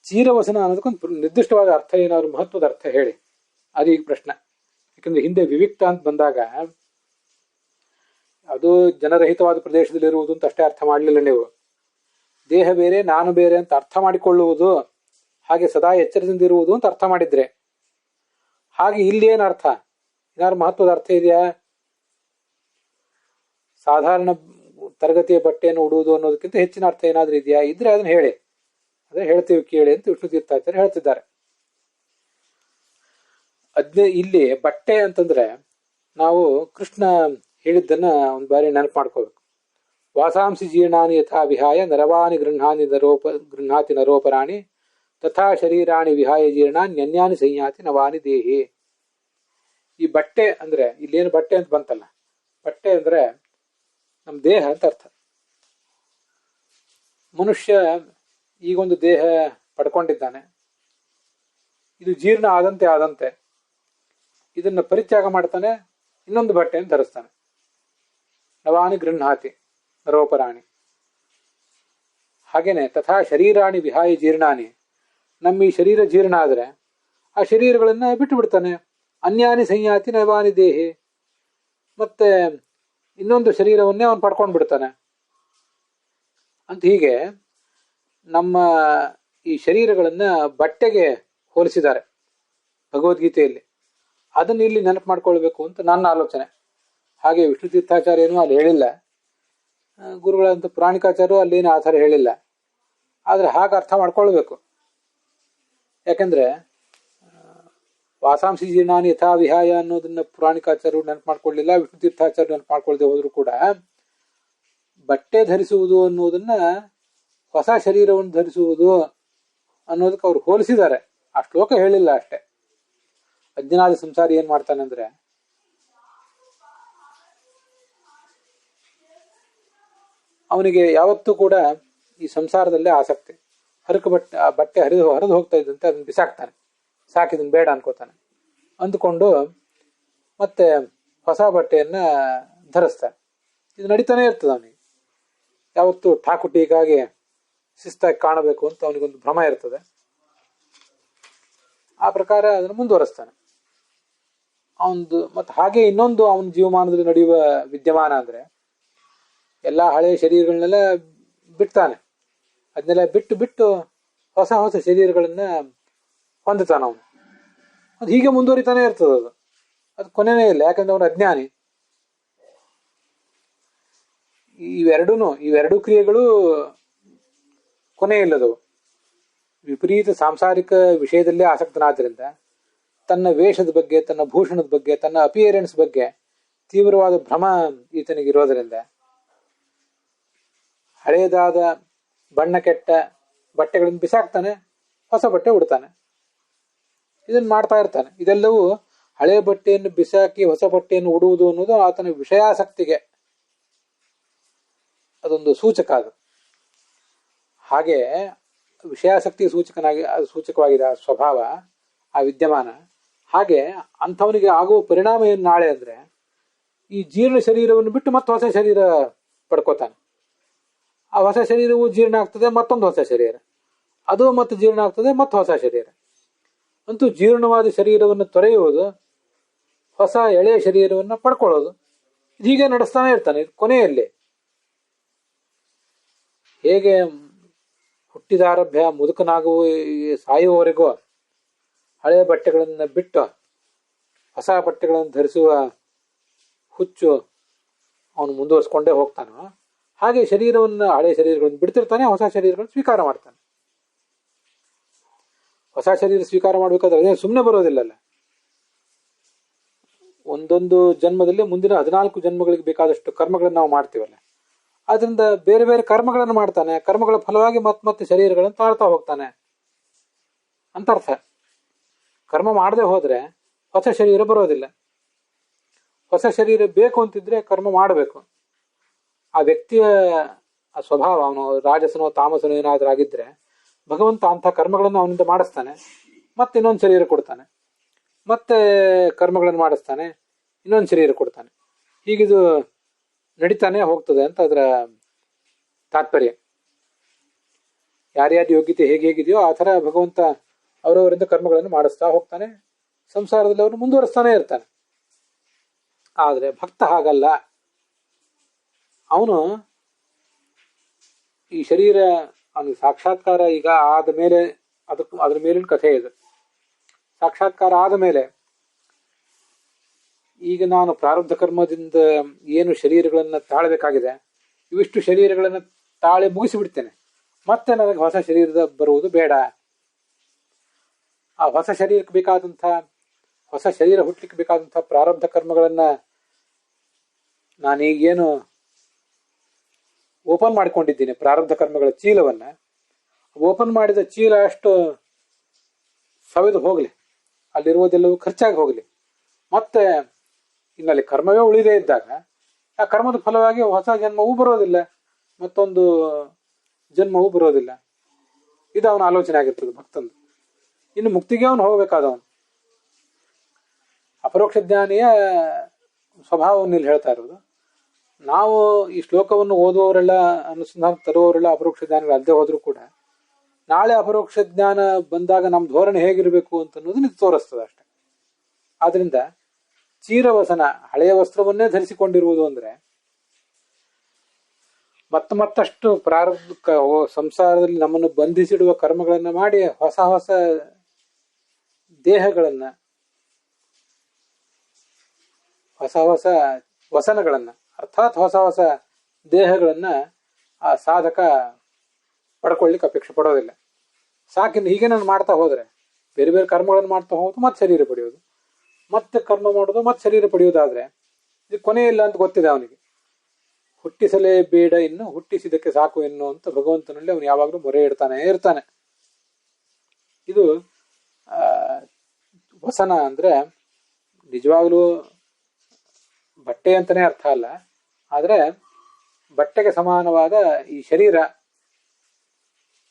ಚೀರವಸನ ಅನ್ನೋದಕ್ಕೊಂದು ನಿರ್ದಿಷ್ಟವಾದ ಅರ್ಥ, ಏನಾದ್ರು ಮಹತ್ವದ ಅರ್ಥ ಹೇಳಿ. ಅದು ಈಗ ಪ್ರಶ್ನೆ. ಯಾಕಂದ್ರೆ ಹಿಂದೆ ವಿವಿಕ್ತ ಅಂತ ಬಂದಾಗ ಅದು ಜನರಹಿತವಾದ ಪ್ರದೇಶದಲ್ಲಿರುವುದು ಅಂತ ಅಷ್ಟೇ ಅರ್ಥ ಮಾಡಲಿಲ್ಲ ನೀವು. ದೇಹ ಬೇರೆ ನಾನು ಬೇರೆ ಅಂತ ಅರ್ಥ ಮಾಡಿಕೊಳ್ಳುವುದು, ಹಾಗೆ ಸದಾ ಎಚ್ಚರದಿಂದ ಇರುವುದು ಅಂತ ಅರ್ಥ ಮಾಡಿದ್ರೆ, ಹಾಗೆ ಇಲ್ಲಿ ಏನು ಅರ್ಥ, ಏನಾದ್ರು ಮಹತ್ವದ ಅರ್ಥ ಇದೆಯಾ? ಸಾಧಾರಣ ತರಗತಿಯ ಬಟ್ಟೆಯನ್ನು ಉಡುವುದು ಅನ್ನೋದಕ್ಕಿಂತ ಹೆಚ್ಚಿನ ಅರ್ಥ ಏನಾದ್ರೂ ಇದೆಯಾ? ಇದ್ರೆ ಅದನ್ನ ಹೇಳಿ, ಅದೇ ಹೇಳ್ತೀವಿ ಕೇಳಿ ಅಂತ ವಿಷ್ಣು ತೀರ್ಥಾಚಾರ್ಯ ಹೇಳ್ತಿದ್ದಾರೆ. ಇಲ್ಲಿ ಬಟ್ಟೆ ಅಂತಂದ್ರೆ ನಾವು ಕೃಷ್ಣ ಹೇಳಿದ್ದನ್ನ ಒಂದು ಬಾರಿ ನೆನಪು ಮಾಡ್ಕೋಬೇಕು. ವಾಸಾಂಸಿ ಜೀರ್ಣಾನಿ ಯಥಾ ವಿಹಾಯ ನರವಾನಿ ಗೃಹಾತಿ ನರೋಪರಾಣಿ ತಥಾ ಶರೀರಾಣಿ ವಿಹಾಯ ಜೀರ್ಣಾನ್ಯನ್ಯಾನಿ ಸಂಯಾತಿ ನವಾನಿ ದೇಹಿ. ಈ ಬಟ್ಟೆ ಅಂದ್ರೆ ಇಲ್ಲೇನು ಬಟ್ಟೆ ಅಂತ ಬಂತಲ್ಲ, ಬಟ್ಟೆ ಅಂದ್ರೆ ನಮ್ಮ ದೇಹ ಅಂತ ಅರ್ಥ. ಮನುಷ್ಯ ಈಗೊಂದು ದೇಹ ಪಡ್ಕೊಂಡಿದ್ದಾನೆ, ಇದು ಜೀರ್ಣ ಆದಂತೆ ಇದನ್ನ ಪರಿತ್ಯಾಗ ಮಾಡ್ತಾನೆ, ಇನ್ನೊಂದು ಬಟ್ಟೆಯನ್ನು ಧರಿಸ್ತಾನೆ. ನವಾನಿ ಗೃಹಾತಿ ನರೋಪರಾಣಿ. ಹಾಗೇನೆ ತಥಾ ಶರೀರಾಣಿ ವಿಹಾಯ ಜೀರ್ಣಾನಿ, ನಮ್ಮ ಈ ಶರೀರ ಜೀರ್ಣ ಆದ್ರೆ ಆ ಶರೀರಗಳನ್ನ ಬಿಟ್ಟು ಬಿಡ್ತಾನೆ. ಅನ್ಯಾನಿ ಸಂಯಾತಿ ನವಾನಿ ದೇಹಿ, ಮತ್ತೆ ಇನ್ನೊಂದು ಶರೀರವನ್ನೇ ಅವನು ಪಡ್ಕೊಂಡು ಬಿಡ್ತಾನೆ ಅಂತ. ಹೀಗೆ ನಮ್ಮ ಈ ಶರೀರಗಳನ್ನ ಬಟ್ಟೆಗೆ ಹೋಲಿಸಿದ್ದಾರೆ ಭಗವದ್ಗೀತೆಯಲ್ಲಿ. ಅದನ್ನು ಇಲ್ಲಿ ನೆನಪು ಮಾಡ್ಕೊಳ್ಬೇಕು ಅಂತ ನನ್ನ ಆಲೋಚನೆ. ಹಾಗೆ ವಿಷ್ಣು ತೀರ್ಥಾಚಾರ್ಯನು ಅಲ್ಲಿ ಹೇಳಿಲ್ಲ, ಗುರುಗಳಂತ ಪುರಾಣಿಕಾಚಾರ್ಯರು ಅಲ್ಲೇನು ಆ ಥರ ಹೇಳಿಲ್ಲ. ಆದ್ರೆ ಹಾಗೆ ಅರ್ಥ ಮಾಡ್ಕೊಳ್ಬೇಕು. ಯಾಕಂದ್ರೆ ವಾಸಾಂಸಿ ಜೀರ್ಣಾನಿ ಯಥಾ ವಿಹಾಯ ಅನ್ನೋದನ್ನ ಪುರಾಣಿಕಾಚಾರ್ಯರು ನೆನಪು ಮಾಡ್ಕೊಳ್ಳಿಲ್ಲ, ವಿಷ್ಣು ತೀರ್ಥಾಚಾರ್ಯರು ನೆನಪು ಮಾಡ್ಕೊಳ್ದೆ ಹೋದ್ರು ಕೂಡ ಬಟ್ಟೆ ಧರಿಸುವುದು ಅನ್ನೋದನ್ನ ಹೊಸ ಶರೀರವನ್ನು ಧರಿಸುವುದು ಅನ್ನೋದಕ್ಕೆ ಅವ್ರು ಹೋಲಿಸಿದ್ದಾರೆ. ಆ ಶ್ಲೋಕ ಹೇಳಿಲ್ಲ ಅಷ್ಟೇ. ಅಜ್ಞಾನಾದಿ ಸಂಸಾರಿ ಏನ್ ಮಾಡ್ತಾನೆ ಅಂದ್ರೆ ಅವನಿಗೆ ಯಾವತ್ತೂ ಕೂಡ ಈ ಸಂಸಾರದಲ್ಲೇ ಆಸಕ್ತಿ. ಬಟ್ಟೆ ಹರಿದು ಹೋಗ್ತಾ ಇದ್ದಂತೆ ಅದನ್ನ ಬಿಸಾಕ್ತಾನೆ, ಸಾಕಿದನ್ ಬೇಡ ಅನ್ಕೋತಾನೆ. ಅಂದ್ಕೊಂಡು ಮತ್ತೆ ಹೊಸ ಬಟ್ಟೆಯನ್ನ ಧರಿಸ್ತಾನೆ. ಇದು ನಡೀತಾನೆ ಇರ್ತದೆ ಅವನಿಗೆ. ಯಾವತ್ತು ಠಾಕುಟಿಗಾಗಿ ಶಿಸ್ತಾಗಿ ಕಾಣಬೇಕು ಅಂತ ಅವನಿಗೊಂದು ಭ್ರಮ ಇರ್ತದೆ. ಆ ಪ್ರಕಾರ ಅದನ್ನು ಮುಂದುವರೆಸ್ತಾನೆ ಅವನದು. ಮತ್ತೆ ಹಾಗೆ ಇನ್ನೊಂದು ಅವನ ಜೀವಮಾನದಲ್ಲಿ ನಡೆಯುವ ವಿದ್ಯಮಾನ ಅಂದ್ರೆ ಎಲ್ಲಾ ಹಳೆಯ ಶರೀರಗಳನ್ನೆಲ್ಲ ಬಿಡ್ತಾನೆ. ಅದನ್ನೆಲ್ಲ ಬಿಟ್ಟು ಹೊಸ ಶರೀರಗಳನ್ನ ಹೊಂದುತ್ತಾನ ಅವನು. ಅದು ಹೀಗೆ ಮುಂದುವರಿತಾನೆ ಇರ್ತದೆ. ಅದು ಕೊನೆನೇ ಇಲ್ಲ, ಯಾಕಂದ್ರೆ ಅವನು ಅಜ್ಞಾನಿ. ಇವೆರಡೂ ಕ್ರಿಯೆಗಳು ಕೊನೆ ಇಲ್ಲದವು. ವಿಪರೀತ ಸಾಂಸಾರಿಕ ವಿಷಯದಲ್ಲೇ ಆಸಕ್ತನಾದ್ರಿಂದ ತನ್ನ ವೇಷದ ಬಗ್ಗೆ, ತನ್ನ ಭೂಷಣದ ಬಗ್ಗೆ, ತನ್ನ ಅಪಿಯರೆನ್ಸ್ ಬಗ್ಗೆ ತೀವ್ರವಾದ ಭ್ರಮ ಈತನಿಗಿರೋದರಿಂದ ಹಳೆಯದಾದ ಬಣ್ಣ ಕೆಟ್ಟ ಬಟ್ಟೆಗಳನ್ನು ಬಿಸಾಕ್ತಾನೆ, ಹೊಸ ಬಟ್ಟೆ ಉಡ್ತಾನೆ. ಇದನ್ನು ಮಾಡ್ತಾ ಇರ್ತಾನೆ. ಇದೆಲ್ಲವೂ ಹಳೆಯ ಬಟ್ಟೆಯನ್ನು ಬಿಸಾಕಿ ಹೊಸ ಬಟ್ಟೆಯನ್ನು ಉಡುವುದು ಅನ್ನೋದು ಆತನ ವಿಷಯಾಸಕ್ತಿಗೆ ಅದೊಂದು ಸೂಚಕ. ಅದು ಹಾಗೆ ವಿಷಯಾಸಕ್ತಿ ಸೂಚಕವಾಗಿದೆ ಆ ಸ್ವಭಾವ, ಆ ವಿದ್ಯಮಾನ. ಹಾಗೆ ಅಂಥವನಿಗೆ ಆಗುವ ಪರಿಣಾಮ ಏನು ನಾಳೆ ಅಂದ್ರೆ ಈ ಜೀರ್ಣ ಶರೀರವನ್ನು ಬಿಟ್ಟು ಮತ್ತೆ ಹೊಸ ಶರೀರ ಪಡ್ಕೋತಾನೆ. ಆ ಹೊಸ ಶರೀರವು ಜೀರ್ಣ ಆಗ್ತದೆ, ಮತ್ತೊಂದು ಹೊಸ ಶರೀರ, ಅದು ಮತ್ತೆ ಜೀರ್ಣ ಆಗ್ತದೆ, ಮತ್ತೆ ಹೊಸ ಶರೀರ. ಅಂತೂ ಜೀರ್ಣವಾದ ಶರೀರವನ್ನು ತೊರೆಯುವುದು, ಹೊಸ ಎಳೆಯ ಶರೀರವನ್ನು ಪಡ್ಕೊಳ್ಳೋದು, ಹೀಗೆ ನಡೆಸ್ತಾನೆ ಇರ್ತಾನೆ. ಕೊನೆಯಲ್ಲಿ ಹೇಗೆ ಹುಟ್ಟಿದಾರಭ್ಯ ಮುದುಕನಾಗುವ ಸಾಯುವವರೆಗೂ ಹಳೆಯ ಬಟ್ಟೆಗಳನ್ನು ಬಿಟ್ಟು ಹೊಸ ಬಟ್ಟೆಗಳನ್ನು ಧರಿಸುವ ಹುಚ್ಚು ಅವನು ಮುಂದುವರಿಸ್ಕೊಂಡೇ ಹೋಗ್ತಾನೋ, ಹಾಗೆ ಶರೀರವನ್ನು ಹಳೆ ಶರೀರಗಳನ್ನು ಬಿಡ್ತಿರ್ತಾನೆ, ಹೊಸ ಶರೀರಗಳನ್ನು ಸ್ವೀಕಾರ ಮಾಡ್ತಾನೆ. ಹೊಸ ಶರೀರ ಸ್ವೀಕಾರ ಮಾಡಬೇಕಾದ್ರೆ ಅದೇ ಸುಮ್ಮನೆ ಬರೋದಿಲ್ಲಲ್ಲ. ಒಂದೊಂದು ಜನ್ಮದಲ್ಲಿ ಮುಂದಿನ 14 ಜನ್ಮಗಳಿಗೆ ಬೇಕಾದಷ್ಟು ಕರ್ಮಗಳನ್ನು ನಾವು ಮಾಡ್ತೀವಲ್ಲ, ಆದ್ರಿಂದ ಬೇರೆ ಬೇರೆ ಕರ್ಮಗಳನ್ನು ಮಾಡ್ತಾನೆ. ಕರ್ಮಗಳ ಫಲವಾಗಿ ಮತ್ತೆ ಶರೀರಗಳನ್ನು ತಾಳ್ತಾ ಹೋಗ್ತಾನೆ ಅಂತ ಅರ್ಥ. ಕರ್ಮ ಮಾಡದೆ ಹೋದ್ರೆ ಹೊಸ ಶರೀರ ಬರೋದಿಲ್ಲ. ಹೊಸ ಶರೀರ ಬೇಕು ಅಂತಿದ್ರೆ ಕರ್ಮ ಮಾಡಬೇಕು. ಆ ವ್ಯಕ್ತಿಯ ಆ ಸ್ವಭಾವ, ಅವನು ರಾಜಸನೋ ತಾಮಸನೋ ಏನಾದ್ರೂ ಆಗಿದ್ರೆ ಭಗವಂತ ಅಂಥ ಕರ್ಮಗಳನ್ನು ಅವನಿಂದ ಮಾಡಿಸ್ತಾನೆ, ಮತ್ತೆ ಇನ್ನೊಂದು ಶರೀರ ಕೊಡ್ತಾನೆ, ಮತ್ತೆ ಕರ್ಮಗಳನ್ನು ಮಾಡಿಸ್ತಾನೆ, ಇನ್ನೊಂದು ಶರೀರ ಕೊಡ್ತಾನೆ. ಹೀಗಿದು ನಡೀತಾನೆ ಹೋಗ್ತದೆ ಅಂತ ಅದರ ತಾತ್ಪರ್ಯ. ಯಾರ್ಯಾರ ಯೋಗ್ಯತೆ ಹೇಗೆ ಹೇಗಿದೆಯೋ ಆ ಥರ ಭಗವಂತ ಅವರವರಿಂದ ಕರ್ಮಗಳನ್ನು ಮಾಡಿಸ್ತಾ ಹೋಗ್ತಾನೆ. ಸಂಸಾರದಲ್ಲಿ ಅವನು ಮುಂದುವರಿಸ್ತಾನೆ ಇರ್ತಾನೆ. ಆದರೆ ಭಕ್ತ ಹಾಗಲ್ಲ. ಅವನು ಈ ಶರೀರ ಅವನಿಗೆ ಸಾಕ್ಷಾತ್ಕಾರ ಈಗ ಆದ ಮೇಲೆ, ಅದ್ರ ಮೇಲಿನ ಕಥೆ ಇದು. ಸಾಕ್ಷಾತ್ಕಾರ ಆದ ಮೇಲೆ ಈಗ ನಾನು ಪ್ರಾರಬ್ಧ ಕರ್ಮದಿಂದ ಏನು ಶರೀರಗಳನ್ನು ತಾಳಬೇಕಾಗಿದೆ, ಇವಿಷ್ಟು ಶರೀರಗಳನ್ನು ತಾಳಿ ಮುಗಿಸಿಬಿಡ್ತೇನೆ. ಮತ್ತೆ ನನಗೆ ಹೊಸ ಶರೀರದ ಬರುವುದು ಬೇಡ. ಆ ಹೊಸ ಶರೀರಕ್ಕೆ ಬೇಕಾದಂಥ, ಹೊಸ ಶರೀರ ಹುಟ್ಟಲಿಕ್ಕೆ ಬೇಕಾದಂಥ ಪ್ರಾರಬ್ಧ ಕರ್ಮಗಳನ್ನ ನಾನೀಗೇನು ಓಪನ್ ಮಾಡ್ಕೊಂಡಿದ್ದೀನಿ, ಪ್ರಾರಬ್ಧ ಕರ್ಮಗಳ ಚೀಲವನ್ನ, ಓಪನ್ ಮಾಡಿದ ಚೀಲ ಅಷ್ಟು ಸವೆದು ಹೋಗ್ಲಿ, ಅಲ್ಲಿರುವುದೆಲ್ಲವೂ ಖರ್ಚಾಗಿ ಹೋಗ್ಲಿ. ಮತ್ತೆ ಇನ್ನಲ್ಲಿ ಕರ್ಮವೇ ಉಳಿದೇ ಇದ್ದಾಗ ಆ ಕರ್ಮದ ಫಲವಾಗಿ ಹೊಸ ಜನ್ಮವೂ ಬರೋದಿಲ್ಲ, ಮತ್ತೊಂದು ಜನ್ಮವೂ ಬರೋದಿಲ್ಲ. ಇದು ಅವನ ಆಲೋಚನೆ ಆಗಿರ್ತದೆ ಭಕ್ತಂದು. ಇನ್ನು ಮುಕ್ತಿಗೆ ಅವನು ಹೋಗಬೇಕಾದವನು. ಅಪರೋಕ್ಷ ಜ್ಞಾನಿಯ ಸ್ವಭಾವವನ್ನು ಇಲ್ಲಿ ಹೇಳ್ತಾ ಇರೋದು. ನಾವು ಈ ಶ್ಲೋಕವನ್ನು ಓದುವವರೆಲ್ಲ, ಅನುಸಂಧಾನ ತರುವವರೆಲ್ಲ ಅಪರೋಕ್ಷ ಜ್ಞಾನಿಗಳು ಅಲ್ಲದೆ ಹೋದ್ರೂ ಕೂಡ ನಾಳೆ ಅಪರೋಕ್ಷ ಜ್ಞಾನ ಬಂದಾಗ ನಮ್ಮ ಧೋರಣೆ ಹೇಗಿರಬೇಕು ಅಂತ ಅನ್ನೋದನ್ನ ಇದು ತೋರಿಸ್ತದೆ ಅಷ್ಟೆ. ಆದ್ರಿಂದ ಚೀರವಸನ, ಹಳೆಯ ವಸ್ತ್ರವನ್ನೇ ಧರಿಸಿಕೊಂಡಿರುವುದು ಅಂದ್ರೆ ಮತ್ತಷ್ಟು ಪ್ರಾರಬ್ಧ ಸಂಸಾರದಲ್ಲಿ ನಮ್ಮನ್ನು ಬಂಧಿಸಿಡುವ ಕರ್ಮಗಳನ್ನ ಮಾಡಿ ಹೊಸ ಹೊಸ ದೇಹಗಳನ್ನ, ಹೊಸ ಹೊಸ ವಸನಗಳನ್ನ, ಅರ್ಥಾತ್ ಹೊಸ ಹೊಸ ದೇಹಗಳನ್ನ ಆ ಸಾಧಕ ಪಡ್ಕೊಳ್ಳಿಕ್ಕೆ ಅಪೇಕ್ಷೆ ಪಡೋದಿಲ್ಲ. ಸಾಕಿನ್ನು ಹೀಗೆ ನಾನು ಮಾಡ್ತಾ ಹೋದ್ರೆ ಬೇರೆ ಬೇರೆ ಕರ್ಮಗಳನ್ನು ಮಾಡ್ತಾ ಹೋಗೋದು, ಮತ್ತೆ ಶರೀರ ಪಡೆಯೋದು, ಮತ್ತೆ ಕರ್ಮ ಮಾಡೋದು, ಮತ್ತೆ ಶರೀರ ಪಡೆಯೋದಾದ್ರೆ ಇದು ಕೊನೆ ಇಲ್ಲ ಅಂತ ಗೊತ್ತಿದೆ ಅವನಿಗೆ. ಹುಟ್ಟಿಸಲೇ ಬೇಡ ಇನ್ನು, ಹುಟ್ಟಿಸಿದಕ್ಕೆ ಸಾಕು ಎನ್ನು ಅಂತ ಭಗವಂತನಲ್ಲಿ ಅವನು ಯಾವಾಗಲೂ ಮೊರೆ ಇರ್ತಾನೆ. ಇದು ವಸನ ಅಂದ್ರೆ ನಿಜವಾಗ್ಲೂ ಬಟ್ಟೆ ಅಂತಾನೆ ಅರ್ಥ ಅಲ್ಲ, ಆದ್ರೆ ಬಟ್ಟೆಗೆ ಸಮಾನವಾದ ಈ ಶರೀರ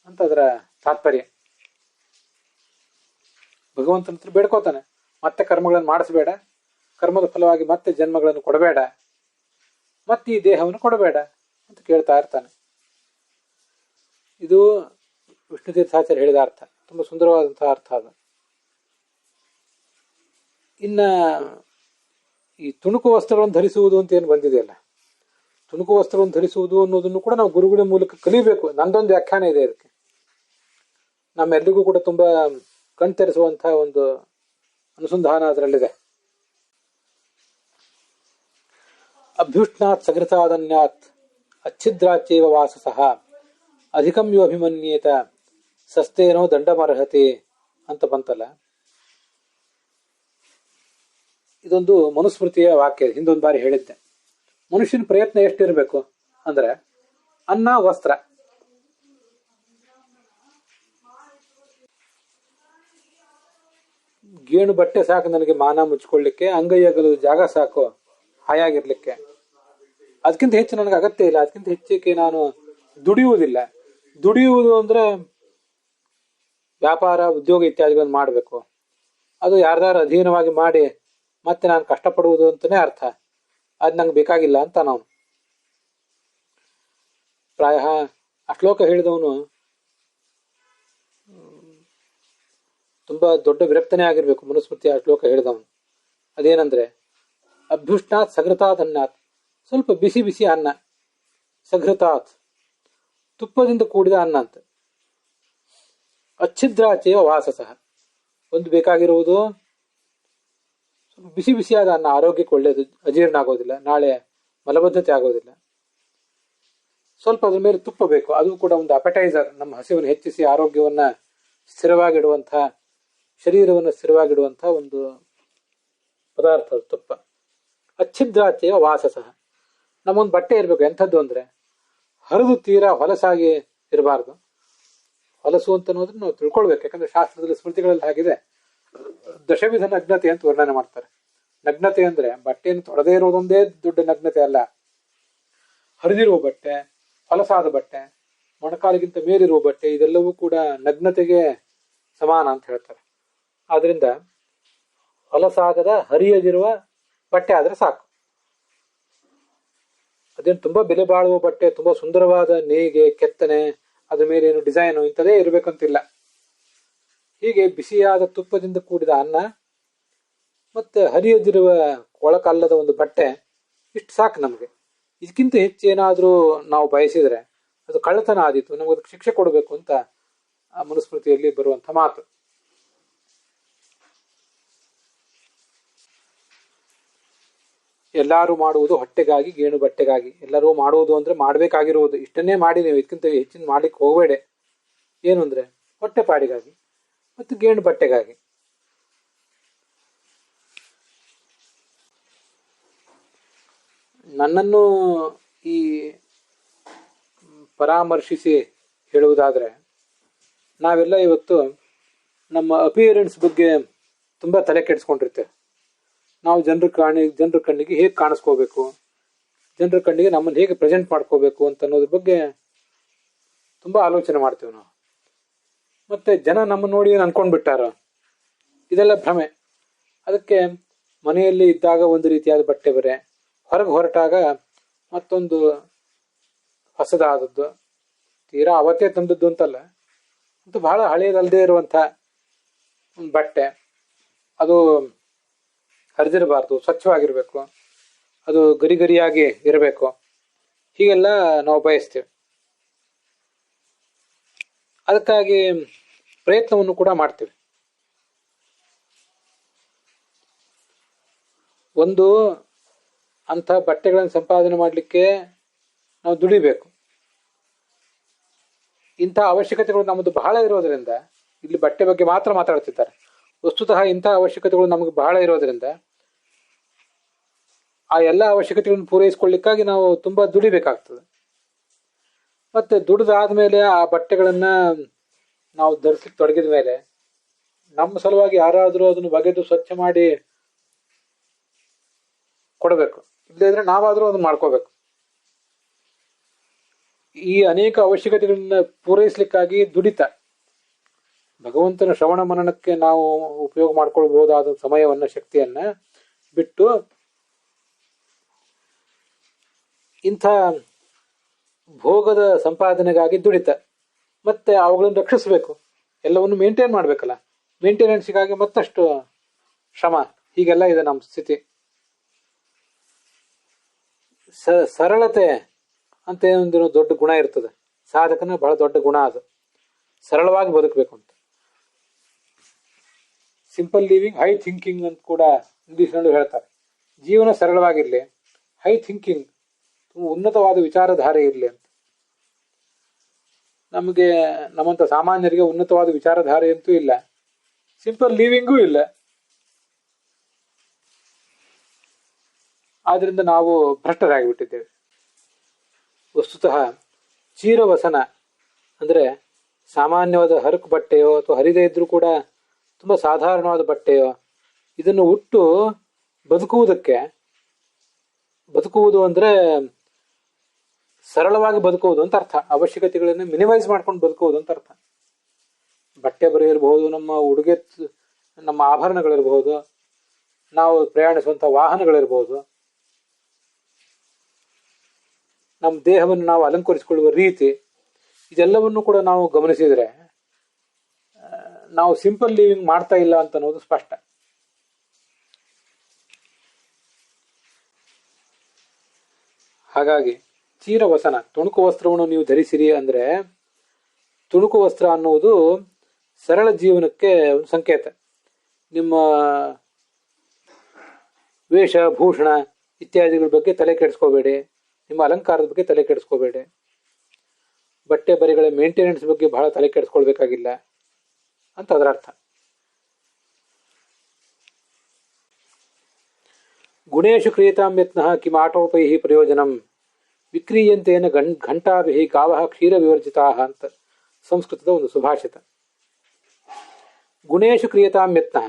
ಅಂತ ಅದರ ತಾತ್ಪರ್ಯ. ಭಗವಂತನ ಹತ್ರ ಬೇಡ್ಕೋತಾನೆ, ಮತ್ತೆ ಕರ್ಮಗಳನ್ನು ಮಾಡಿಸ್ಬೇಡ, ಕರ್ಮದ ಫಲವಾಗಿ ಮತ್ತೆ ಜನ್ಮಗಳನ್ನು ಕೊಡಬೇಡ, ಮತ್ತೆ ಈ ದೇಹವನ್ನು ಕೊಡಬೇಡ ಅಂತ ಕೇಳ್ತಾ ಇರ್ತಾನೆ. ಇದು ವಿಷ್ಣು ತೀರ್ಥಾಚಾರ್ಯ ಹೇಳಿದ ಅರ್ಥ, ತುಂಬಾ ಸುಂದರವಾದಂತಹ ಅರ್ಥ ಅದು. ಇನ್ನ ಈ ತುಣುಕು ವಸ್ತ್ರಗಳನ್ನು ಧರಿಸುವುದು ಅಂತ ಏನು ಬಂದಿದೆಯಲ್ಲ, ತುಣುಕು ವಸ್ತ್ರವನ್ನು ಧರಿಸುವುದು ಅನ್ನೋದನ್ನು ಕೂಡ ನಾವು ಗುರುಗಳ ಮೂಲಕ ಕಲಿಬೇಕು. ನಂದೊಂದು ವ್ಯಾಖ್ಯಾನ ಇದೆ ಇದಕ್ಕೆ, ನಮ್ಮೆಲ್ಲರಿಗೂ ಕೂಡ ತುಂಬಾ ಕಣ್ತೆರೆಸುವಂತಹ ಒಂದು ಅನುಸಂಧಾನ ಅದರಲ್ಲಿದೆ. ಅಭ್ಯುಷ್ಣಾತ್ ಸಘೃತಾದನ್ಯಾತ್ ಅಚ್ಛಿದ್ರಾಚೇವ ವಾಸಸಃ ಅಧಿಕಂ ಯೋ ಅಭಿಮನ್ಯೇತ ಸಸ್ತೇನೋ ದಂಡಮರ್ಹತೆ ಅಂತ ಬಂತಲ್ಲ. ಇದೊಂದು ಮನುಸ್ಮೃತಿಯ ವಾಕ್ಯ, ಹಿಂದೊಂದು ಬಾರಿ ಹೇಳಿದ್ದೆ. ಮನುಷ್ಯನ ಪ್ರಯತ್ನ ಎಷ್ಟಿರಬೇಕು ಅಂದ್ರೆ ಅನ್ನ, ವಸ್ತ್ರ, ಗೇಣು ಬಟ್ಟೆ ಸಾಕು ನನಗೆ ಮಾನ ಮುಚ್ಕೊಳ್ಳಿಕ್ಕೆ, ಅಂಗೈ ಅಗಲದ ಜಾಗ ಸಾಕು ಹಾಯಾಗಿರ್ಲಿಕ್ಕೆ, ಅದಕ್ಕಿಂತ ಹೆಚ್ಚು ನನಗೆ ಅಗತ್ಯ ಇಲ್ಲ, ಅದಕ್ಕಿಂತ ಹೆಚ್ಚಿಗೆ ನಾನು ದುಡಿಯುವುದಿಲ್ಲ. ದುಡಿಯುವುದು ಅಂದ್ರೆ ವ್ಯಾಪಾರ, ಉದ್ಯೋಗ ಇತ್ಯಾದಿಗಳನ್ನು ಮಾಡಬೇಕು. ಅದು ಯಾರ್ದಾರು ಅಧೀನವಾಗಿ ಮಾಡಿ ಮತ್ತೆ ನಾನು ಕಷ್ಟಪಡುವುದು ಅಂತಾನೆ ಅರ್ಥ. ಅದು ನಂಗೆ ಬೇಕಾಗಿಲ್ಲ ಅಂತ ನಾವು ಪ್ರಾಯ ಆ ಶ್ಲೋಕ ಹೇಳಿದವನು ತುಂಬಾ ದೊಡ್ಡ ವಿರಕ್ತನೇ ಆಗಿರ್ಬೇಕು. ಮನುಸ್ಮೃತಿ ಆ ಶ್ಲೋಕ ಹೇಳಿದವನು ಅದೇನಂದ್ರೆ, ಅಭ್ಯುಷ್ಣಾತ್ ಸಘೃತಾತ್ ಅನ್ನಾತ್, ಸ್ವಲ್ಪ ಬಿಸಿ ಬಿಸಿ ಅನ್ನ, ಸಘೃತಾತ್ ತುಪ್ಪದಿಂದ ಕೂಡಿದ ಅನ್ನ ಅಂತ, ಅಚ್ಛಿದ್ರಾಚೇವ ವಾಸಸಃ, ಒಂದು ಬೇಕಾಗಿರುವುದು ಬಿಸಿ ಬಿಸಿಯಾದ ಅನ್ನ, ಆರೋಗ್ಯಕ್ಕೆ ಒಳ್ಳೆಯದು, ಅಜೀರ್ಣ ಆಗೋದಿಲ್ಲ, ನಾಳೆ ಮಲಬದ್ಧತೆ ಆಗೋದಿಲ್ಲ. ಸ್ವಲ್ಪ ಅದ್ರ ಮೇಲೆ ತುಪ್ಪ ಬೇಕು. ಅದು ಕೂಡ ಒಂದು ಅಪಟೈಸರ್, ನಮ್ಮ ಹಸಿವನ್ನು ಹೆಚ್ಚಿಸಿ ಆರೋಗ್ಯವನ್ನ ಸ್ಥಿರವಾಗಿಡುವಂತಹ, ಶರೀರವನ್ನು ಸ್ಥಿರವಾಗಿಡುವಂತಹ ಒಂದು ಪದಾರ್ಥ ತುಪ್ಪ. ಅಚ್ಛಿದ್ರಾಚೆಯ ವಾಸಸಃ. ನಮ್ಮೊಂದು ಬಟ್ಟೆ ಇರಬೇಕು. ಎಂಥದ್ದು ಅಂದ್ರೆ ಹರಿದು ತೀರಾ ಹೊಲಸಾಗಿ ಇರಬಾರ್ದು. ಹೊಲಸು ಅಂತ ಅನ್ನೋದನ್ನ ನಾವು ತಿಳ್ಕೊಳ್ಬೇಕು. ಯಾಕಂದ್ರೆ ಶಾಸ್ತ್ರದಲ್ಲಿ ಸ್ಮೃತಿಗಳಲ್ಲಿ ಹಾಗಿದೆ. ದಶವಿಧ ನಗ್ನತೆ ಅಂತ ವರ್ಣನೆ ಮಾಡ್ತಾರೆ. ನಗ್ನತೆ ಅಂದ್ರೆ ಬಟ್ಟೆಯನ್ನು ತೊಡದೇ ಇರೋದೊಂದೇ ದೊಡ್ಡ ನಗ್ನತೆ ಅಲ್ಲ. ಹರಿದಿರುವ ಬಟ್ಟೆ, ಹೊಲಸಾದ ಬಟ್ಟೆ, ಮೊಣಕಾಲಿಗಿಂತ ಮೇಲಿರುವ ಬಟ್ಟೆ, ಇದೆಲ್ಲವೂ ಕೂಡ ನಗ್ನತೆಗೆ ಸಮಾನ ಅಂತ ಹೇಳ್ತಾರೆ. ಆದ್ರಿಂದ ಹೊಲಸಾಗದ ಹರಿಯದಿರುವ ಬಟ್ಟೆ ಆದ್ರೆ ಸಾಕು. ಅದೇನು ತುಂಬಾ ಬೆಲೆ ಬಾಳುವ ಬಟ್ಟೆ, ತುಂಬಾ ಸುಂದರವಾದ ನೇಯ್ಗೆ, ಕೆತ್ತನೆ, ಅದ್ರ ಮೇಲೆ ಏನು ಡಿಸೈನು ಇಂಥದೇ ಇರಬೇಕಂತಿಲ್ಲ. ಹೀಗೆ ಬಿಸಿಯಾದ ತುಪ್ಪದಿಂದ ಕೂಡಿದ ಅನ್ನ ಮತ್ತೆ ಹರಿಯದಿರುವ ಕೊಳಕಲ್ಲದ ಒಂದು ಬಟ್ಟೆ, ಇಷ್ಟು ಸಾಕು ನಮಗೆ. ಇದಕ್ಕಿಂತ ಹೆಚ್ಚು ಏನಾದರೂ ನಾವು ಬಯಸಿದ್ರೆ ಅದು ಕಳ್ಳತನ ಆದೀತು, ನಮಗೆ ಅದಕ್ಕೆ ಶಿಕ್ಷೆ ಕೊಡಬೇಕು ಅಂತ ಆ ಮನುಸ್ಮೃತಿಯಲ್ಲಿ ಬರುವಂಥ ಮಾತು. ಎಲ್ಲರೂ ಮಾಡುವುದು ಹೊಟ್ಟೆಗಾಗಿ, ಗೇಣು ಬಟ್ಟೆಗಾಗಿ. ಎಲ್ಲರೂ ಮಾಡುವುದು ಅಂದ್ರೆ ಮಾಡಬೇಕಾಗಿರುವುದು ಇಷ್ಟನ್ನೇ ಮಾಡಿ, ನೀವು ಇದಕ್ಕಿಂತ ಹೆಚ್ಚಿನ ಮಾಡ್ಲಿಕ್ಕೆ ಹೋಗಬೇಡ. ಏನು ಅಂದ್ರೆ ಹೊಟ್ಟೆ ಪಾಡಿಗಾಗಿ ಮತ್ತು ಗೇಣು ಬಟ್ಟೆಗಾಗಿ. ನನ್ನನ್ನು ಈ ಪರಾಮರ್ಶಿಸಿ ಹೇಳುವುದಾದ್ರೆ, ನಾವೆಲ್ಲ ಇವತ್ತು ನಮ್ಮ ಅಪಿಯರೆನ್ಸ್ ಬಗ್ಗೆ ತುಂಬಾ ತಲೆ ಕೆಡಿಸ್ಕೊಂಡಿರ್ತೇವೆ. ನಾವು ಜನರ ಕಣ್ಣಿಗೆ ಹೇಗೆ ಕಾಣಿಸ್ಕೋಬೇಕು, ಜನರ ಕಣ್ಣಿಗೆ ನಮ್ಮನ್ನು ಹೇಗೆ ಪ್ರೆಸೆಂಟ್ ಮಾಡ್ಕೋಬೇಕು ಅಂತ ಅನ್ನೋದ್ರ ಬಗ್ಗೆ ತುಂಬಾ ಆಲೋಚನೆ ಮಾಡ್ತೇವೆ ನಾವು. ಮತ್ತೆ ಜನ ನಮ್ಮನ್ನು ನೋಡಿ ಏನು ಅನ್ಕೊಂಡ್ಬಿಟ್ಟಾರ, ಇದೆಲ್ಲ ಭ್ರಮೆ. ಅದಕ್ಕೆ ಮನೆಯಲ್ಲಿ ಇದ್ದಾಗ ಒಂದು ರೀತಿಯಾದ ಬಟ್ಟೆ ಬರೆ, ಹೊರಗೆ ಹೊರಟಾಗ ಮತ್ತೊಂದು ಹೊಸದಾದದ್ದು, ತೀರಾ ಅವತ್ತೇ ತಂದದ್ದು ಅಂತಲ್ಲ, ಮತ್ತು ಬಹಳ ಹಳೆಯದಲ್ಲದೆ ಇರುವಂಥ ಒಂದು ಬಟ್ಟೆ. ಅದು ಹರಿದಿರಬಾರ್ದು, ಸ್ವಚ್ಛವಾಗಿರ್ಬೇಕು, ಅದು ಗರಿಗರಿಯಾಗಿ ಇರಬೇಕು. ಹೀಗೆಲ್ಲ ನಾವು ಬಯಸ್ತೇವೆ. ಅದಕ್ಕಾಗಿ ಪ್ರಯತ್ನವನ್ನು ಕೂಡ ಮಾಡ್ತೇವೆ. ಒಂದು ಅಂಥ ಬಟ್ಟೆಗಳನ್ನು ಸಂಪಾದನೆ ಮಾಡಲಿಕ್ಕೆ ನಾವು ದುಡಿಬೇಕು. ಇಂಥ ಅವಶ್ಯಕತೆಗಳು ನಮ್ಮದು ಬಹಳ ಇರೋದ್ರಿಂದ, ಇಲ್ಲಿ ಬಟ್ಟೆ ಬಗ್ಗೆ ಮಾತ್ರ ಮಾತಾಡ್ತಿದ್ದಾರೆ, ವಸ್ತುತಃ ಇಂಥ ಅವಶ್ಯಕತೆಗಳು ನಮಗೆ ಬಹಳ ಇರೋದ್ರಿಂದ ಆ ಎಲ್ಲ ಅವಶ್ಯಕತೆಗಳನ್ನು ಪೂರೈಸ್ಕೊಳ್ಳಿಕ್ಕಾಗಿ ನಾವು ತುಂಬಾ ದುಡಿಬೇಕಾಗ್ತದೆ. ಮತ್ತೆ ದುಡಿದಾದ್ಮೇಲೆ ಆ ಬಟ್ಟೆಗಳನ್ನ ನಾವು ಧರಿಸಲಿಕ್ಕೆ ತೊಡಗಿದ ಮೇಲೆ ನಮ್ಮ ಸಲುವಾಗಿ ಯಾರಾದರೂ ಅದನ್ನು ಬಗೆದು ಸ್ವಚ್ಛ ಮಾಡಿ ಕೊಡಬೇಕು. ಇಲ್ಲದಿದ್ರೆ ನಾವಾದರೂ ಅದನ್ನ ಮಾಡ್ಕೋಬೇಕು. ಈ ಅನೇಕ ಅವಶ್ಯಕತೆಗಳನ್ನ ಪೂರೈಸಲಿಕ್ಕಾಗಿ ದುಡಿತ, ಭಗವಂತನ ಶ್ರವಣ ಮನನಕ್ಕೆ ನಾವು ಉಪಯೋಗ ಮಾಡ್ಕೊಳ್ಬಹುದಾದ ಸಮಯವನ್ನ, ಶಕ್ತಿಯನ್ನ ಬಿಟ್ಟು ಇಂಥ ಭೋಗದ ಸಂಪಾದನೆಗಾಗಿ ದುಡಿತ. ಮತ್ತೆ ಅವುಗಳನ್ನು ರಕ್ಷಿಸಬೇಕು, ಎಲ್ಲವನ್ನು ಮೇಂಟೈನ್ ಮಾಡ್ಬೇಕಲ್ಲ. ಮೇಂಟೆನೆನ್ಸ್ಗಾಗಿ ಮತ್ತಷ್ಟು ಶ್ರಮ. ಹೀಗೆಲ್ಲ ಇದೆ ನಮ್ಮ ಸ್ಥಿತಿ. ಸರಳತೆ ಅಂತ ಒಂದು ದೊಡ್ಡ ಗುಣ ಇರ್ತದೆ. ಸಾಧಕನ ಬಹಳ ದೊಡ್ಡ ಗುಣ ಅದು, ಸರಳವಾಗಿ ಬದುಕಬೇಕು ಅಂತ. ಸಿಂಪಲ್ ಲಿವಿಂಗ್, ಹೈ ಥಿಂಕಿಂಗ್ ಅಂತ ಕೂಡ ಇಂಗ್ಲಿಷ್ನಲ್ಲೂ ಹೇಳ್ತಾರೆ. ಜೀವನ ಸರಳವಾಗಿರ್ಲಿ, ಹೈ ಥಿಂಕಿಂಗ್, ಉನ್ನತವಾದ ವಿಚಾರಧಾರೆ ಇರಲಿ ಅಂತ. ನಮಗೆ ನಮ್ಮಂತ ಸಾಮಾನ್ಯರಿಗೆ ಉನ್ನತವಾದ ವಿಚಾರಧಾರೆ ಅಂತೂ ಇಲ್ಲ, ಸಿಂಪಲ್ ಲಿವಿಂಗೂ ಇಲ್ಲ. ಆದ್ರಿಂದ ನಾವು ಭ್ರಷ್ಟರಾಗಿಬಿಟ್ಟಿದ್ದೇವೆ. ವಸ್ತುತಃ ಚೀರವಸನ ಅಂದ್ರೆ ಸಾಮಾನ್ಯವಾದ ಹರಕು ಬಟ್ಟೆಯೋ ಅಥವಾ ಹರಿದೇ ಇದ್ರೂ ಕೂಡ ತುಂಬಾ ಸಾಧಾರಣವಾದ ಬಟ್ಟೆಯೋ, ಇದನ್ನು ಉಟ್ಟು ಬದುಕುವುದು ಅಂದ್ರೆ ಸರಳವಾಗಿ ಬದುಕುವುದು ಅಂತ ಅರ್ಥ. ಅವಶ್ಯಕತೆಗಳನ್ನು ಮಿನಿಮೈಸ್ ಮಾಡ್ಕೊಂಡು ಬದುಕುವುದು ಅಂತ ಅರ್ಥ. ಬಟ್ಟೆ ಬರೆ ಇರಬಹುದು, ನಮ್ಮ ಉಡುಗೆ, ನಮ್ಮ ಆಭರಣಗಳಿರಬಹುದು, ನಾವು ಪ್ರಯಾಣಿಸುವಂತಹ ವಾಹನಗಳಿರಬಹುದು, ನಮ್ಮ ದೇಹವನ್ನು ನಾವು ಅಲಂಕರಿಸಿಕೊಳ್ಳುವ ರೀತಿ, ಇದೆಲ್ಲವನ್ನು ಕೂಡ ನಾವು ಗಮನಿಸಿದ್ರೆ ನಾವು ಸಿಂಪಲ್ ಲಿವಿಂಗ್ ಮಾಡ್ತಾ ಇಲ್ಲ ಅಂತ ಅನ್ನೋದು ಸ್ಪಷ್ಟ. ಹಾಗಾಗಿ ಚೀರವಸನ, ತುಣುಕು ವಸ್ತ್ರವನ್ನು ನೀವು ಧರಿಸಿರಿ ಅಂದ್ರೆ, ತುಣುಕು ವಸ್ತ್ರ ಅನ್ನುವುದು ಸರಳ ಜೀವನಕ್ಕೆ ಒಂದು ಸಂಕೇತ. ನಿಮ್ಮ ವೇಷಭೂಷಣ ಇತ್ಯಾದಿಗಳ ಬಗ್ಗೆ ತಲೆ ಕೆಡಿಸ್ಕೋಬೇಡಿ, ನಿಮ್ಮ ಅಲಂಕಾರದ ಬಗ್ಗೆ ತಲೆ ಕೆಡಿಸ್ಕೋಬೇಡಿ. ಬಟ್ಟೆ ಬರೆಗಳ ಮೇಂಟೆನೆನ್ಸ್ ಬಗ್ಗೆ ಬಹಳ ತಲೆ ಕೆಡಿಸ್ಕೊಳ್ಬೇಕಾಗಿಲ್ಲ ಅಂತ ಅದರ ಅರ್ಥ. ಗುಣೇಶು ಕ್ರಿಯತಾಂ ಯತ್ನಃ ಕಿಮಾಟೋಪೈ ಪ್ರಯೋಜನಂ ವಿಕ್ರೀಯಂತೇನ ಘಂಟಾಭಿ ಗಾವಃ ಕ್ಷೀರ ವಿವರ್ಜಿತಾ ಅಂತ ಸಂಸ್ಕೃತದ ಒಂದು ಸುಭಾಷಿತ. ಗುಣೇಶು ಕ್ರಿಯತಾಂ ಯತ್ನಃ,